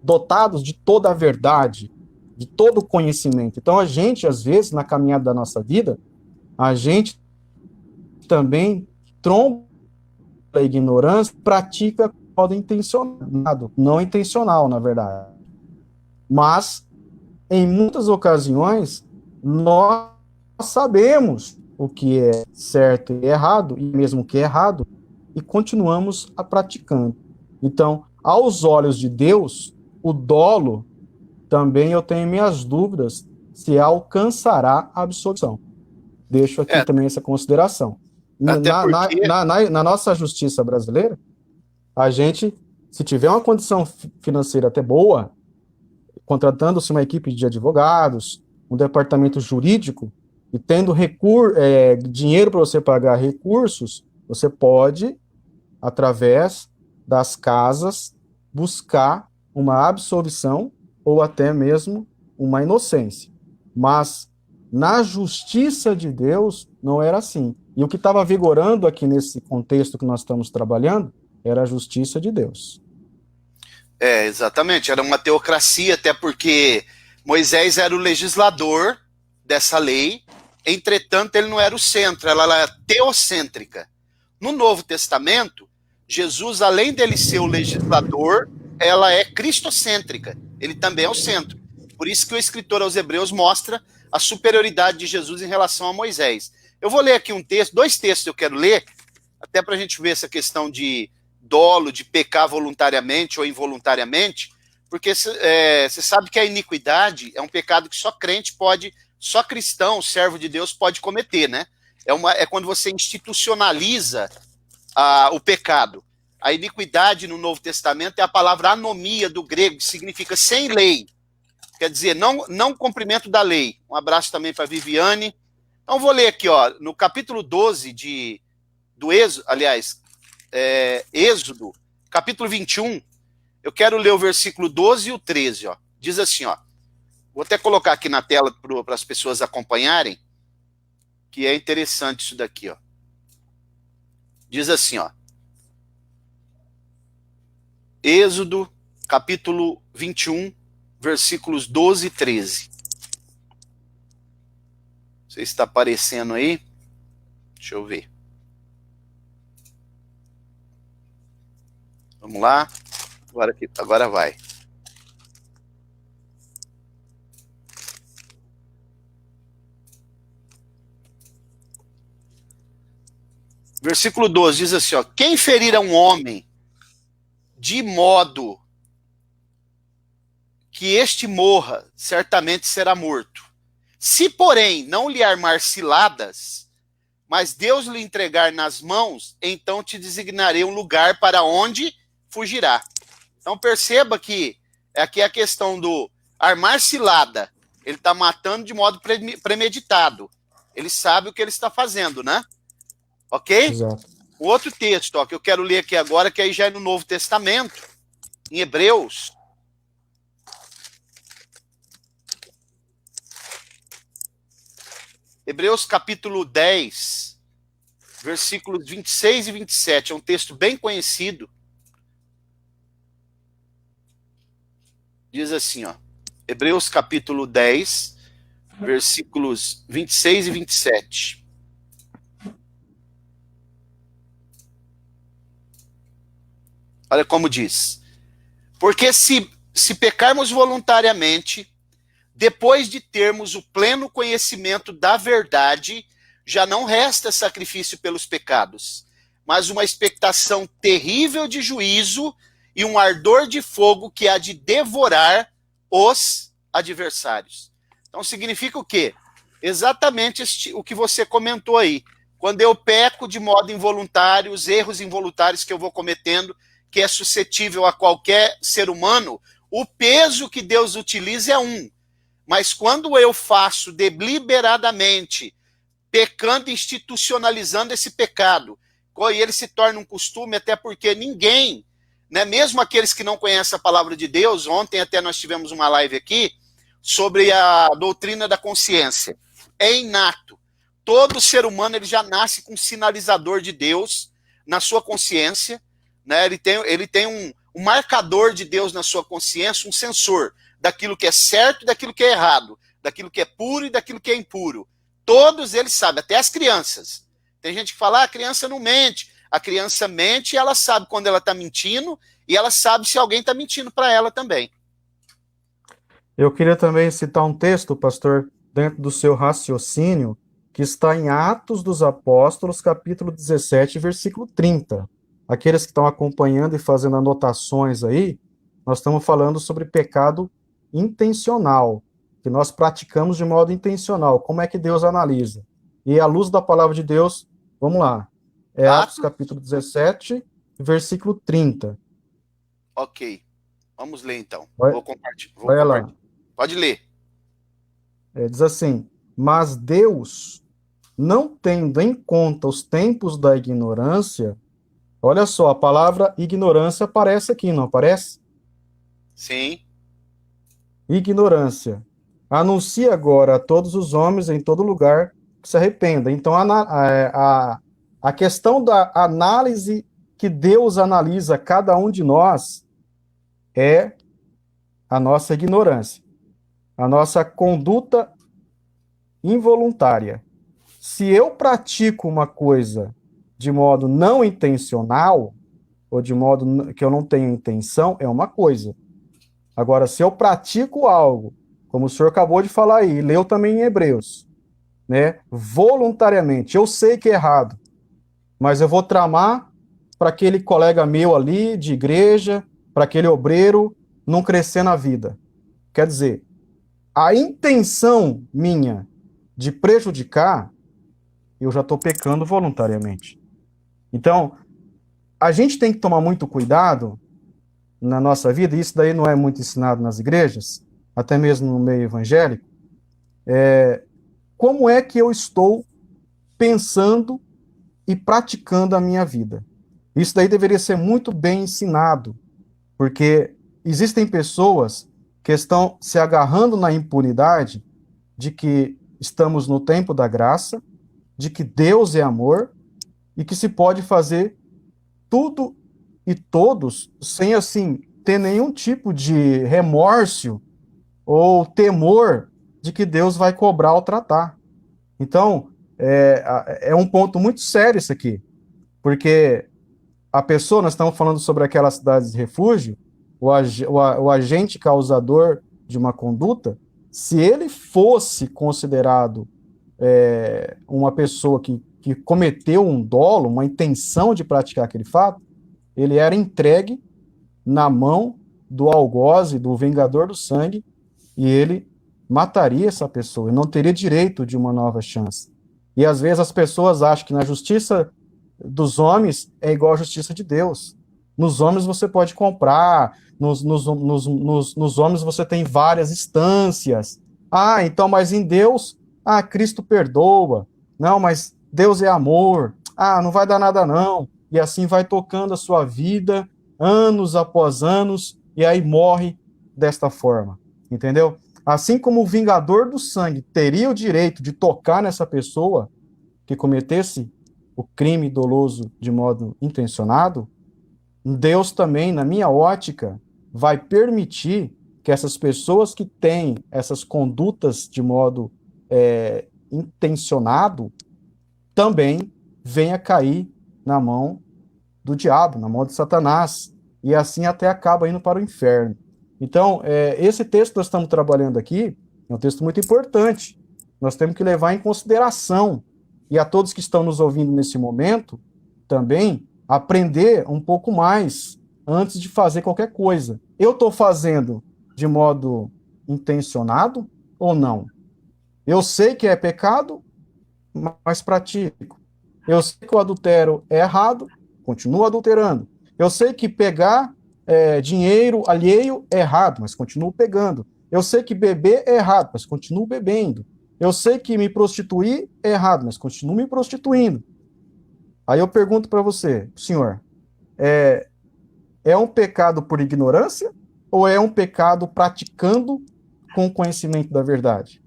dotados de toda a verdade, de todo o conhecimento. Então a gente, às vezes, na caminhada da nossa vida, a gente também tromba a ignorância, pratica de modo intencionado, não intencional, na verdade. Mas, em muitas ocasiões, nós sabemos o que é certo e errado, e mesmo o que é errado, e continuamos a praticando. Então, aos olhos de Deus, o dolo, também eu tenho minhas dúvidas se alcançará a absolvição. Deixo aqui também essa consideração. Na nossa justiça brasileira, a gente, se tiver uma condição financeira até boa, contratando-se uma equipe de advogados, um departamento jurídico, e tendo dinheiro para você pagar recursos, você pode, através das casas, buscar uma absolvição ou até mesmo uma inocência. Mas na justiça de Deus não era assim. E o que estava vigorando aqui nesse contexto que nós estamos trabalhando era a justiça de Deus. Exatamente. Era uma teocracia, até porque Moisés era o legislador dessa lei, entretanto ele não era o centro, ela era teocêntrica. No Novo Testamento, Jesus, além dele ser o legislador, ela é cristocêntrica. Ele também é o centro. Por isso que o escritor aos Hebreus mostra a superioridade de Jesus em relação a Moisés. Eu vou ler aqui dois textos eu quero ler, até para a gente ver essa questão de dolo, de pecar voluntariamente ou involuntariamente, porque você sabe que a iniquidade é um pecado que só crente pode, só cristão, servo de Deus, pode cometer, né? É quando você institucionaliza o pecado. A iniquidade no Novo Testamento é a palavra anomia do grego, que significa sem lei. Quer dizer, não cumprimento da lei. Um abraço também para Viviane. Então, vou ler aqui, ó, no capítulo 12 do Êxodo, aliás, Êxodo, capítulo 21, eu quero ler o versículo 12 e o 13, ó. Diz assim, ó. Vou até colocar aqui na tela para as pessoas acompanharem, que é interessante isso daqui, ó. Diz assim, ó. Êxodo, capítulo 21, versículos 12 e 13. Não sei se está aparecendo aí. Deixa eu ver. Vamos lá. Agora vai. Versículo 12 diz assim, ó. Quem ferir a um homem de modo que este morra, certamente será morto. Se, porém, não lhe armar ciladas, mas Deus lhe entregar nas mãos, então te designarei um lugar para onde fugirá. Então perceba que aqui é a questão do armar cilada. Ele está matando de modo premeditado. Ele sabe o que ele está fazendo, né? Ok? Exato. O outro texto, ó, que eu quero ler aqui agora, que aí já é no Novo Testamento, em Hebreus. Hebreus capítulo 10, versículos 26 e 27. É um texto bem conhecido. Diz assim, ó. Hebreus capítulo 10, versículos 26 e 27. Olha como diz. Porque se pecarmos voluntariamente, depois de termos o pleno conhecimento da verdade, já não resta sacrifício pelos pecados, mas uma expectação terrível de juízo e um ardor de fogo que há de devorar os adversários. Então significa o quê? Exatamente o que você comentou aí. Quando eu peco de modo involuntário, os erros involuntários que eu vou cometendo, que é suscetível a qualquer ser humano, o peso que Deus utiliza é um. Mas quando eu faço deliberadamente, pecando, institucionalizando esse pecado, e ele se torna um costume, até porque ninguém, né, mesmo aqueles que não conhecem a palavra de Deus, ontem até nós tivemos uma live aqui sobre a doutrina da consciência. É inato. Todo ser humano ele já nasce com um sinalizador de Deus na sua consciência, né? Ele tem um marcador de Deus na sua consciência, um sensor daquilo que é certo e daquilo que é errado, daquilo que é puro e daquilo que é impuro. Todos eles sabem, até as crianças. Tem gente que fala, a criança não mente. A criança mente e ela sabe quando ela está mentindo e ela sabe se alguém está mentindo para ela também. Eu queria também citar um texto, pastor, dentro do seu raciocínio, que está em Atos dos Apóstolos, capítulo 17, versículo 30. Aqueles que estão acompanhando e fazendo anotações aí, nós estamos falando sobre pecado intencional, que nós praticamos de modo intencional. Como é que Deus analisa? E à luz da palavra de Deus, vamos lá. É Atos capítulo 17, versículo 30. Ok. Vamos ler então. Vou compartilhar. Lá. Pode ler. Diz assim, mas Deus, não tendo em conta os tempos da ignorância, olha só, a palavra ignorância aparece aqui, não aparece? Sim. Ignorância. Anuncia agora a todos os homens em todo lugar que se arrependam. Então, a questão da análise que Deus analisa cada um de nós é a nossa ignorância, a nossa conduta involuntária. Se eu pratico uma coisa de modo não intencional, ou de modo que eu não tenho intenção, é uma coisa. Agora, se eu pratico algo, como o senhor acabou de falar aí, leu também em Hebreus, né, voluntariamente, eu sei que é errado, mas eu vou tramar para aquele colega meu ali de igreja, para aquele obreiro não crescer na vida. Quer dizer, a intenção minha de prejudicar, eu já estou pecando voluntariamente. Então, a gente tem que tomar muito cuidado na nossa vida, e isso daí não é muito ensinado nas igrejas, até mesmo no meio evangélico, como é que eu estou pensando e praticando a minha vida. Isso daí deveria ser muito bem ensinado, porque existem pessoas que estão se agarrando na impunidade de que estamos no tempo da graça, de que Deus é amor e que se pode fazer tudo e todos sem, assim, ter nenhum tipo de remorso ou temor de que Deus vai cobrar ou tratar. Então, é um ponto muito sério isso aqui, porque a pessoa, nós estamos falando sobre aquelas cidades de refúgio, o agente causador de uma conduta, se ele fosse considerado uma pessoa que cometeu um dolo, uma intenção de praticar aquele fato, ele era entregue na mão do algoze, do vingador do sangue, e ele mataria essa pessoa, e não teria direito de uma nova chance. E às vezes as pessoas acham que na justiça dos homens é igual à justiça de Deus. Nos homens você pode comprar, nos homens você tem várias instâncias. Ah, então, mas em Deus, Cristo perdoa. Não, mas Deus é amor. Não vai dar nada não. E assim vai tocando a sua vida, anos após anos, e aí morre desta forma. Entendeu? Assim como o vingador do sangue teria o direito de tocar nessa pessoa que cometesse o crime doloso de modo intencionado, Deus também, na minha ótica, vai permitir que essas pessoas que têm essas condutas de modo intencionado também venha cair na mão do diabo, na mão de Satanás, e assim até acaba indo para o inferno. Então, esse texto que nós estamos trabalhando aqui é um texto muito importante. Nós temos que levar em consideração, e a todos que estão nos ouvindo nesse momento, também aprender um pouco mais antes de fazer qualquer coisa. Eu estou fazendo de modo intencionado ou não? Eu sei que é pecado, mas pratico. Eu sei que o adultério é errado, continuo adulterando. Eu sei que pegar dinheiro alheio é errado, mas continuo pegando. Eu sei que beber é errado, mas continuo bebendo. Eu sei que me prostituir é errado, mas continuo me prostituindo. Aí eu pergunto para você, senhor, é um pecado por ignorância ou é um pecado praticando com o conhecimento da verdade?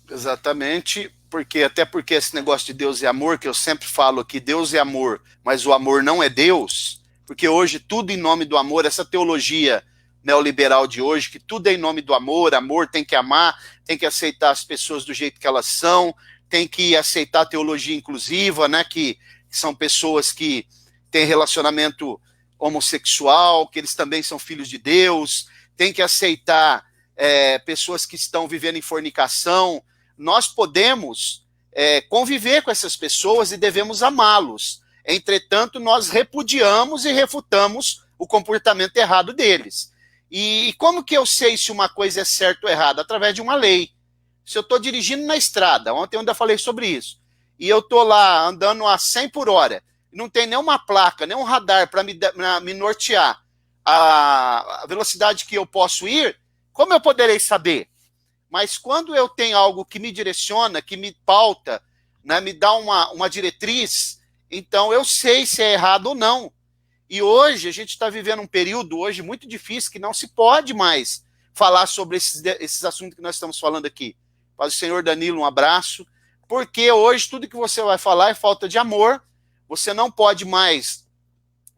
Exatamente, até porque esse negócio de Deus é amor, que eu sempre falo que Deus é amor, mas o amor não é Deus, porque hoje tudo em nome do amor, essa teologia neoliberal de hoje, que tudo é em nome do amor, amor tem que amar, tem que aceitar as pessoas do jeito que elas são, tem que aceitar a teologia inclusiva, né, que são pessoas que têm relacionamento homossexual, que eles também são filhos de Deus, tem que aceitar pessoas que estão vivendo em fornicação. Nós podemos conviver com essas pessoas e devemos amá-los. Entretanto, nós repudiamos e refutamos o comportamento errado deles. E como que eu sei se uma coisa é certa ou errada? Através de uma lei. Se eu estou dirigindo na estrada, ontem eu ainda falei sobre isso, e eu estou lá andando a 100 por hora, não tem nenhuma placa, nenhum radar para me nortear a velocidade que eu posso ir, como eu poderei saber? Mas quando eu tenho algo que me direciona, que me pauta, né, me dá uma diretriz, então eu sei se é errado ou não. E hoje a gente está vivendo um período hoje muito difícil que não se pode mais falar sobre esses assuntos que nós estamos falando aqui. Para o senhor Danilo, um abraço, porque hoje tudo que você vai falar é falta de amor. Você não pode mais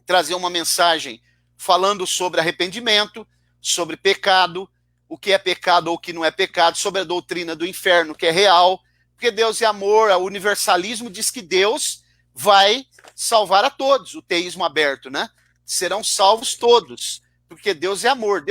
trazer uma mensagem falando sobre arrependimento, sobre pecado, o que é pecado ou o que não é pecado, sobre a doutrina do inferno, que é real, porque Deus é amor, o universalismo diz que Deus vai salvar a todos, o teísmo aberto, né? Serão salvos todos, porque Deus é amor,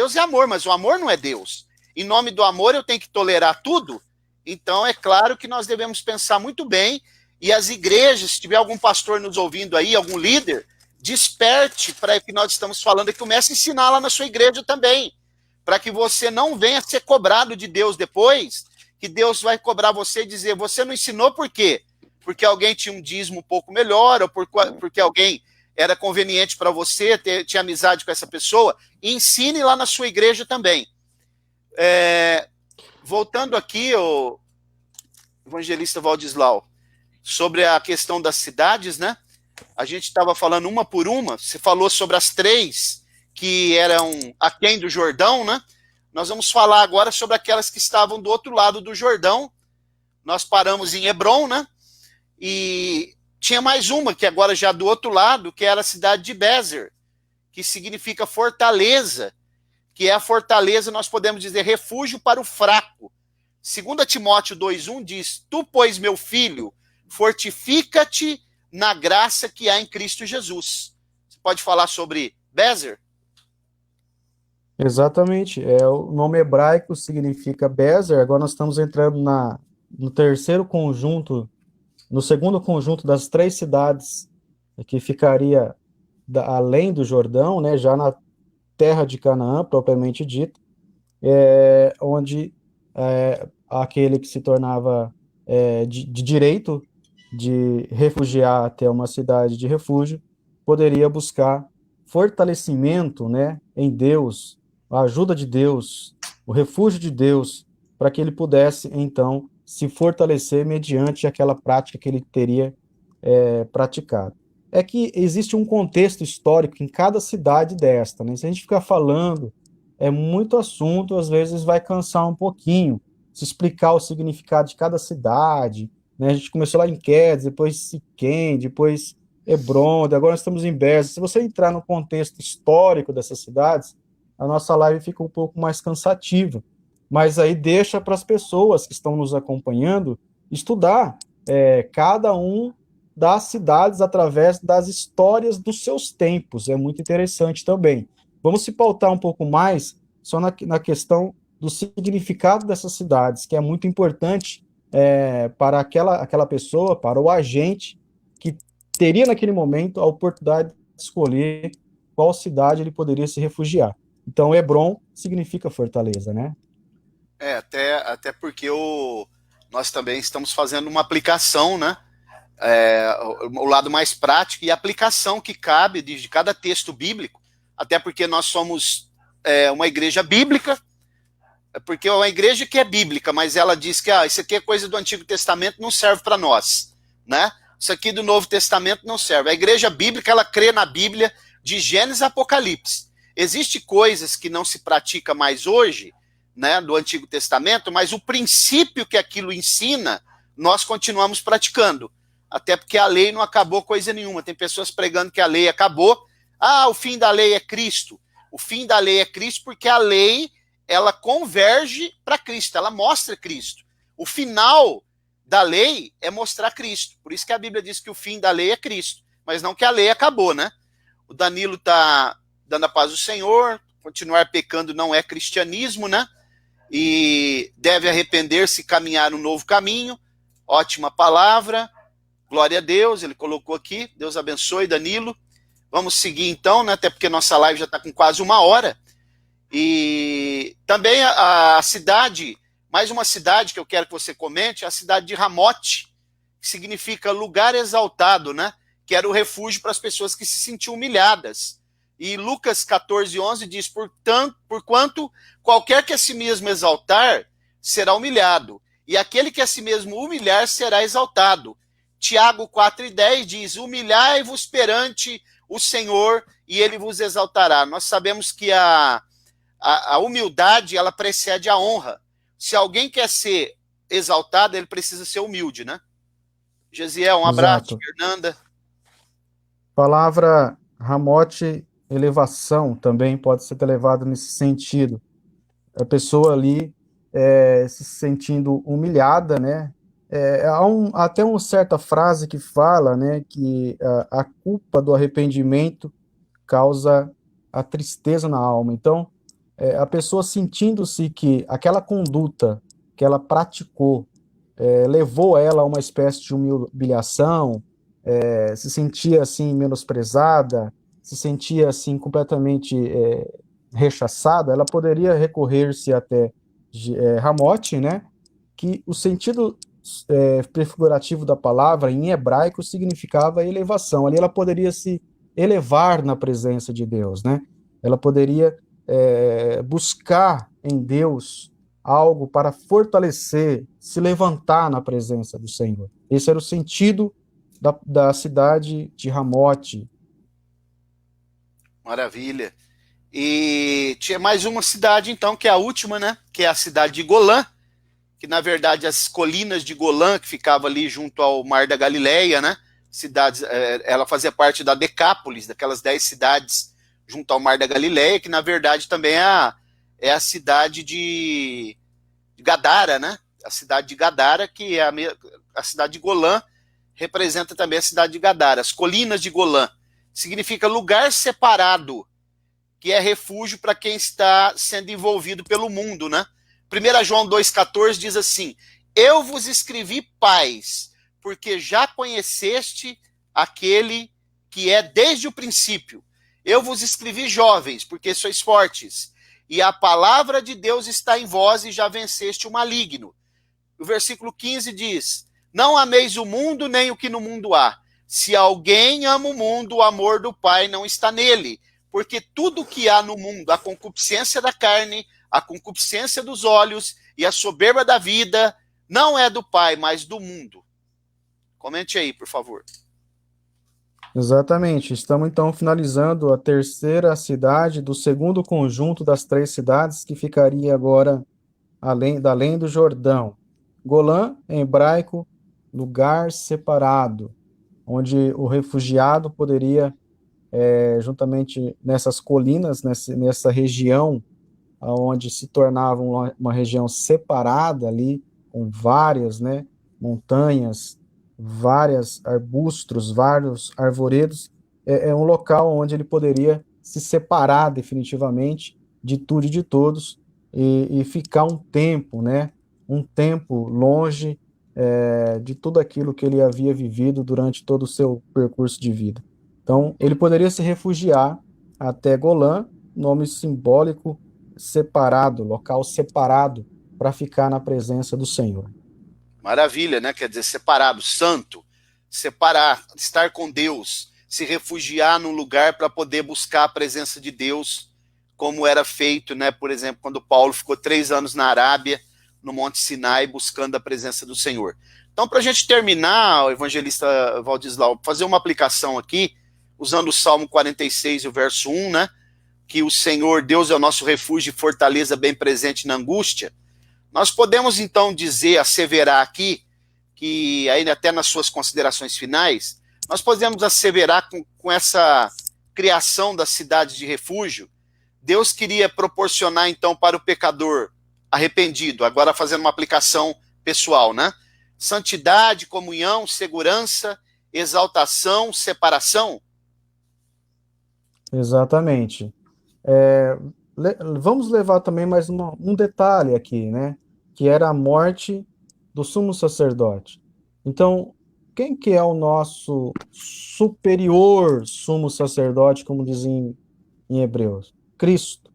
mas o amor não é Deus. Em nome do amor eu tenho que tolerar tudo, então é claro que nós devemos pensar muito bem, e as igrejas, se tiver algum pastor nos ouvindo aí, algum líder, desperte para o que nós estamos falando e comece a ensinar lá na sua igreja também, para que você não venha ser cobrado de Deus depois, que Deus vai cobrar você e dizer, você não ensinou por quê? Porque alguém tinha um dízimo um pouco melhor, ou porque alguém era conveniente para você ter amizade com essa pessoa, ensine lá na sua igreja também. Voltando aqui, o evangelista Valdislau, sobre a questão das cidades, né? A gente estava falando uma por uma, você falou sobre as 3 que eram aquém do Jordão, né? Nós vamos falar agora sobre aquelas que estavam do outro lado do Jordão. Nós paramos em Hebrom, né? E tinha mais uma, que agora já do outro lado, que era a cidade de Bézer, que significa fortaleza, que é a fortaleza, nós podemos dizer, refúgio para o fraco. 2 Timóteo 2,1 diz, tu, pois, meu filho, fortifica-te na graça que há em Cristo Jesus. Você pode falar sobre Bézer? Exatamente. O nome hebraico significa Bezer. Agora nós estamos entrando no terceiro conjunto, no segundo conjunto das 3 cidades que ficaria além do Jordão, né, já na terra de Canaã, propriamente dita, onde aquele que se tornava de direito de refugiar até uma cidade de refúgio poderia buscar fortalecimento, né, em Deus, a ajuda de Deus, o refúgio de Deus, para que ele pudesse, então, se fortalecer mediante aquela prática que ele teria praticado. É que existe um contexto histórico em cada cidade desta, né? Se a gente ficar falando, muito assunto, às vezes vai cansar um pouquinho, se explicar o significado de cada cidade, né? A gente começou lá em Quedes, depois Siquém, depois Hebrom, agora nós estamos em Bezer. Se você entrar no contexto histórico dessas cidades, a nossa live fica um pouco mais cansativa. Mas aí deixa para as pessoas que estão nos acompanhando estudar cada um das cidades através das histórias dos seus tempos. É muito interessante também. Vamos se pautar um pouco mais só na questão do significado dessas cidades, que é muito importante para aquela pessoa, para o agente que teria naquele momento a oportunidade de escolher qual cidade ele poderia se refugiar. Então, Hebrom significa fortaleza, né? Até porque nós também estamos fazendo uma aplicação, né? O lado mais prático e a aplicação que cabe de cada texto bíblico, até porque nós somos uma igreja bíblica, porque é uma igreja que é bíblica, mas ela diz que isso aqui é coisa do Antigo Testamento, não serve para nós, né? Isso aqui do Novo Testamento não serve. A igreja bíblica, ela crê na Bíblia de Gênesis a Apocalipse. Existem coisas que não se pratica mais hoje, né, do Antigo Testamento, mas o princípio que aquilo ensina, nós continuamos praticando. Até porque a lei não acabou coisa nenhuma. Tem pessoas pregando que a lei acabou. O fim da lei é Cristo. O fim da lei é Cristo porque a lei, ela converge para Cristo, ela mostra Cristo. O final da lei é mostrar Cristo. Por isso que a Bíblia diz que o fim da lei é Cristo, mas não que a lei acabou, né? O Danilo está dando a paz do Senhor, continuar pecando não é cristianismo, né? E deve arrepender-se e caminhar um novo caminho. Ótima palavra. Glória a Deus, ele colocou aqui. Deus abençoe, Danilo. Vamos seguir então, né? Até porque nossa live já está com quase 1 hora. E também a cidade, mais uma cidade que eu quero que você comente, é a cidade de Ramote, que significa lugar exaltado, né? Que era o refúgio para as pessoas que se sentiam humilhadas. E Lucas 14:11 diz, porquanto qualquer que a si mesmo exaltar, será humilhado. E aquele que a si mesmo humilhar, será exaltado. Tiago 4:10 diz, humilhai-vos perante o Senhor, e ele vos exaltará. Nós sabemos que a humildade, ela precede a honra. Se alguém quer ser exaltado, ele precisa ser humilde, né? Gesiel, um abraço. Exato. Fernanda. Palavra Ramote, elevação, também pode ser levado nesse sentido. A pessoa ali se sentindo humilhada, né? Há até uma certa frase que fala, né, que a culpa do arrependimento causa a tristeza na alma. Então, a pessoa sentindo-se que aquela conduta que ela praticou levou ela a uma espécie de humilhação, se sentia assim menosprezada, se sentia assim completamente rechaçada, ela poderia recorrer-se até Ramote, né? Que o sentido prefigurativo da palavra em hebraico significava elevação. Ali ela poderia se elevar na presença de Deus, né? Ela poderia buscar em Deus algo para fortalecer, se levantar na presença do Senhor. Esse era o sentido da cidade de Ramote. Maravilha. E tinha mais uma cidade, então, que é a última, né? Que é a cidade de Golã, que na verdade as colinas de Golã, que ficava ali junto ao Mar da Galileia, né? Cidades, ela fazia parte da Decápolis, daquelas 10 cidades junto ao Mar da Galileia, que na verdade também é a cidade de Gadara, né? A cidade de Gadara, que é a cidade de Golã, representa também a cidade de Gadara. As colinas de Golã significa lugar separado, que é refúgio para quem está sendo envolvido pelo mundo, né? 1 João 2,14 diz assim: eu vos escrevi paz, porque já conheceste aquele que é desde o princípio. Eu vos escrevi jovens, porque sois fortes, e a palavra de Deus está em vós e já venceste o maligno. O versículo 15 diz: não ameis o mundo nem o que no mundo há. Se alguém ama o mundo, o amor do Pai não está nele. Porque tudo que há no mundo, a concupiscência da carne, a concupiscência dos olhos e a soberba da vida, não é do Pai, mas do mundo. Comente aí, por favor. Exatamente. Estamos então finalizando a terceira cidade do segundo conjunto das 3 cidades que ficaria agora além do Jordão. Golã, em hebraico, lugar separado, onde o refugiado poderia, juntamente nessas colinas, nessa região, onde se tornava uma região separada ali, com várias, né, montanhas, vários arbustos, vários arvoredos, é um local onde ele poderia se separar definitivamente de tudo e de todos e ficar um tempo, né, um tempo longe de tudo aquilo que ele havia vivido durante todo o seu percurso de vida. Então, ele poderia se refugiar até Golã, nome simbólico separado, local separado para ficar na presença do Senhor. Maravilha, né? Quer dizer, separado, santo, separar, estar com Deus, se refugiar num lugar para poder buscar a presença de Deus, como era feito, né? Por exemplo, quando Paulo ficou 3 anos na Arábia, no Monte Sinai, buscando a presença do Senhor. Então, para a gente terminar, o evangelista Valdislau, fazer uma aplicação aqui, usando o Salmo 46, o verso 1, né? Que o Senhor, Deus é o nosso refúgio e fortaleza bem presente na angústia. Nós podemos, então, dizer, asseverar aqui, que ainda até nas suas considerações finais, nós podemos asseverar com essa criação da cidade de refúgio, Deus queria proporcionar, então, para o pecador arrependido, agora fazendo uma aplicação pessoal, né? Santidade, comunhão, segurança, exaltação, separação. Exatamente. Vamos levar também mais um detalhe aqui, né? Que era a morte do sumo sacerdote. Então, quem que é o nosso superior sumo sacerdote, como dizem em Hebreus? Cristo.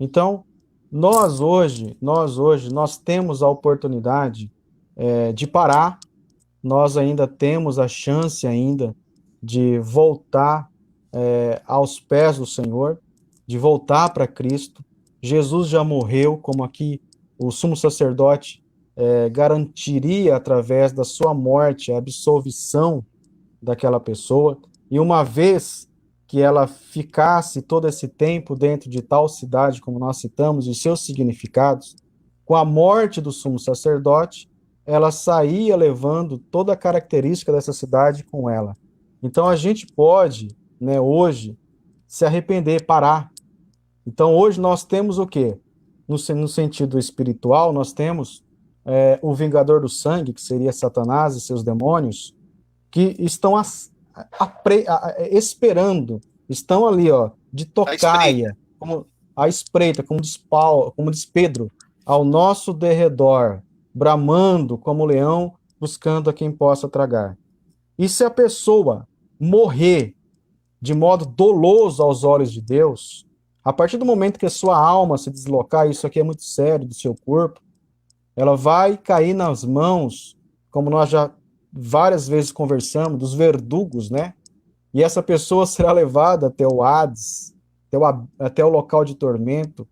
Então, nós temos a oportunidade de parar, nós ainda temos a chance ainda de voltar aos pés do Senhor, de voltar para Cristo. Jesus já morreu, como aqui o sumo sacerdote garantiria através da sua morte a absolvição daquela pessoa, e uma vez que ela ficasse todo esse tempo dentro de tal cidade, como nós citamos, e seus significados, com a morte do sumo sacerdote, ela saía levando toda a característica dessa cidade com ela. Então a gente pode, né, hoje, se arrepender, parar. Então hoje nós temos o quê? No sentido espiritual, nós temos o vingador do sangue, que seria Satanás e seus demônios, que estão esperando, estão ali, ó, de tocaia, como a espreita, como diz Pedro, ao nosso derredor, bramando como leão, buscando a quem possa tragar. E se a pessoa morrer de modo doloso aos olhos de Deus, a partir do momento que a sua alma se deslocar, isso aqui é muito sério, do seu corpo, ela vai cair nas mãos, como nós já várias vezes conversamos, dos verdugos, né? e essa pessoa será levada até o Hades, até o local de tormento.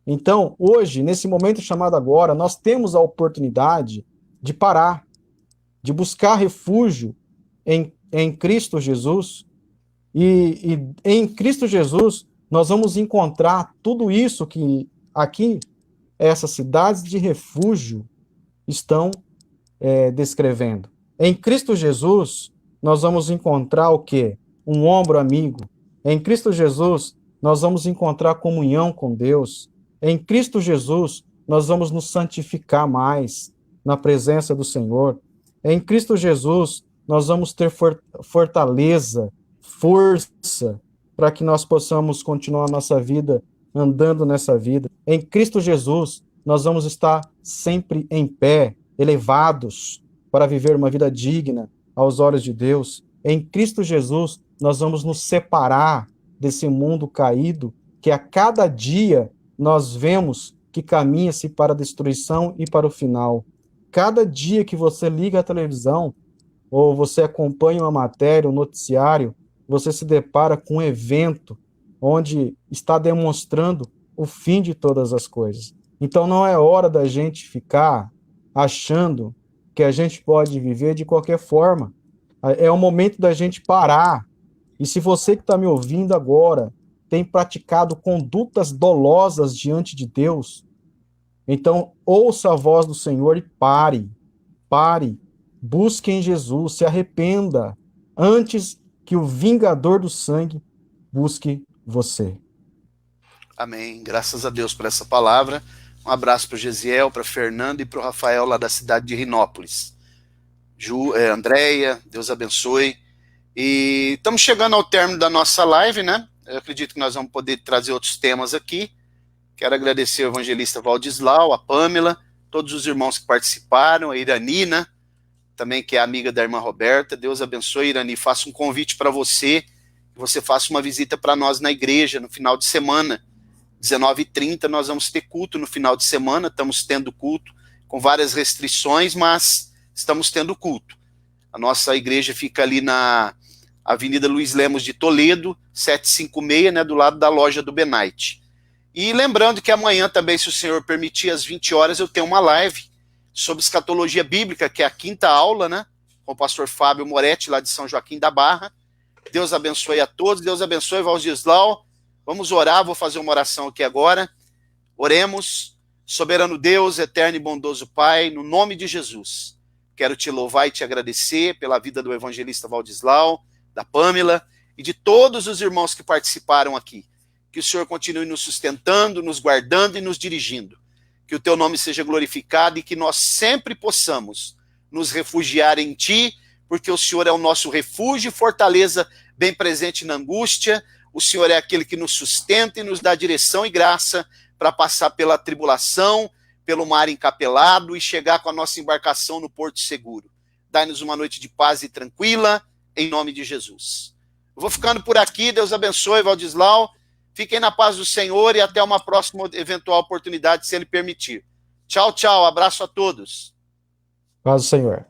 Então, hoje, nesse momento chamado agora, nós temos a oportunidade de parar, de buscar refúgio em Cristo Jesus, e em Cristo Jesus nós vamos encontrar tudo isso que aqui, essas cidades de refúgio, estão descrevendo. Em Cristo Jesus, nós vamos encontrar o quê? Um ombro amigo. Em Cristo Jesus, nós vamos encontrar comunhão com Deus. Em Cristo Jesus, nós vamos nos santificar mais na presença do Senhor. Em Cristo Jesus, nós vamos ter fortaleza, força, para que nós possamos continuar a nossa vida andando nessa vida. Em Cristo Jesus, nós vamos estar sempre em pé, elevados, para viver uma vida digna aos olhos de Deus. Em Cristo Jesus, nós vamos nos separar desse mundo caído, que a cada dia nós vemos que caminha-se para a destruição e para o final. Cada dia que você liga a televisão, ou você acompanha uma matéria, um noticiário, você se depara com um evento onde está demonstrando o fim de todas as coisas. Então não é hora da gente ficar achando que a gente pode viver de qualquer forma. É o momento da gente parar. E se você que está me ouvindo agora tem praticado condutas dolosas diante de Deus, então ouça a voz do Senhor e pare, busque em Jesus, se arrependa, antes que o vingador do sangue busque você. Amém. Graças a Deus por essa palavra. Um abraço para o Gesiel, para Fernando e para o Rafael lá da cidade de Rinópolis. Andréia, Deus abençoe. E estamos chegando ao término da nossa live, né? Eu acredito que nós vamos poder trazer outros temas aqui. Quero agradecer ao evangelista Valdislau, a Pâmela, todos os irmãos que participaram, a Iranina, também que é amiga da irmã Roberta. Deus abençoe, Irani. Faço um convite para você, que você faça uma visita para nós na igreja no final de semana. 19h30 nós vamos ter culto no final de semana, estamos tendo culto com várias restrições, mas estamos tendo culto. A nossa igreja fica ali na Avenida Luiz Lemos de Toledo, 756, né, do lado da loja do Benite. E lembrando que amanhã também, se o Senhor permitir, às 20 horas, eu tenho uma live sobre escatologia bíblica, que é a 5ª aula, né, com o pastor Fábio Moretti, lá de São Joaquim da Barra. Deus abençoe a todos, Deus abençoe Valdislau. Vamos orar, vou fazer uma oração aqui agora. Oremos. Soberano Deus, eterno e bondoso Pai, no nome de Jesus, quero te louvar e te agradecer pela vida do evangelista Valdislau, da Pâmela e de todos os irmãos que participaram aqui. Que o Senhor continue nos sustentando, nos guardando e nos dirigindo. Que o teu nome seja glorificado e que nós sempre possamos nos refugiar em ti, porque o Senhor é o nosso refúgio e fortaleza bem presente na angústia. O Senhor é aquele que nos sustenta e nos dá direção e graça para passar pela tribulação, pelo mar encapelado e chegar com a nossa embarcação no porto seguro. Dai-nos uma noite de paz e tranquila, em nome de Jesus. Eu vou ficando por aqui, Deus abençoe, Valdislau. Fiquem na paz do Senhor e até uma próxima eventual oportunidade, se Ele permitir. Tchau, tchau, abraço a todos. Paz do Senhor.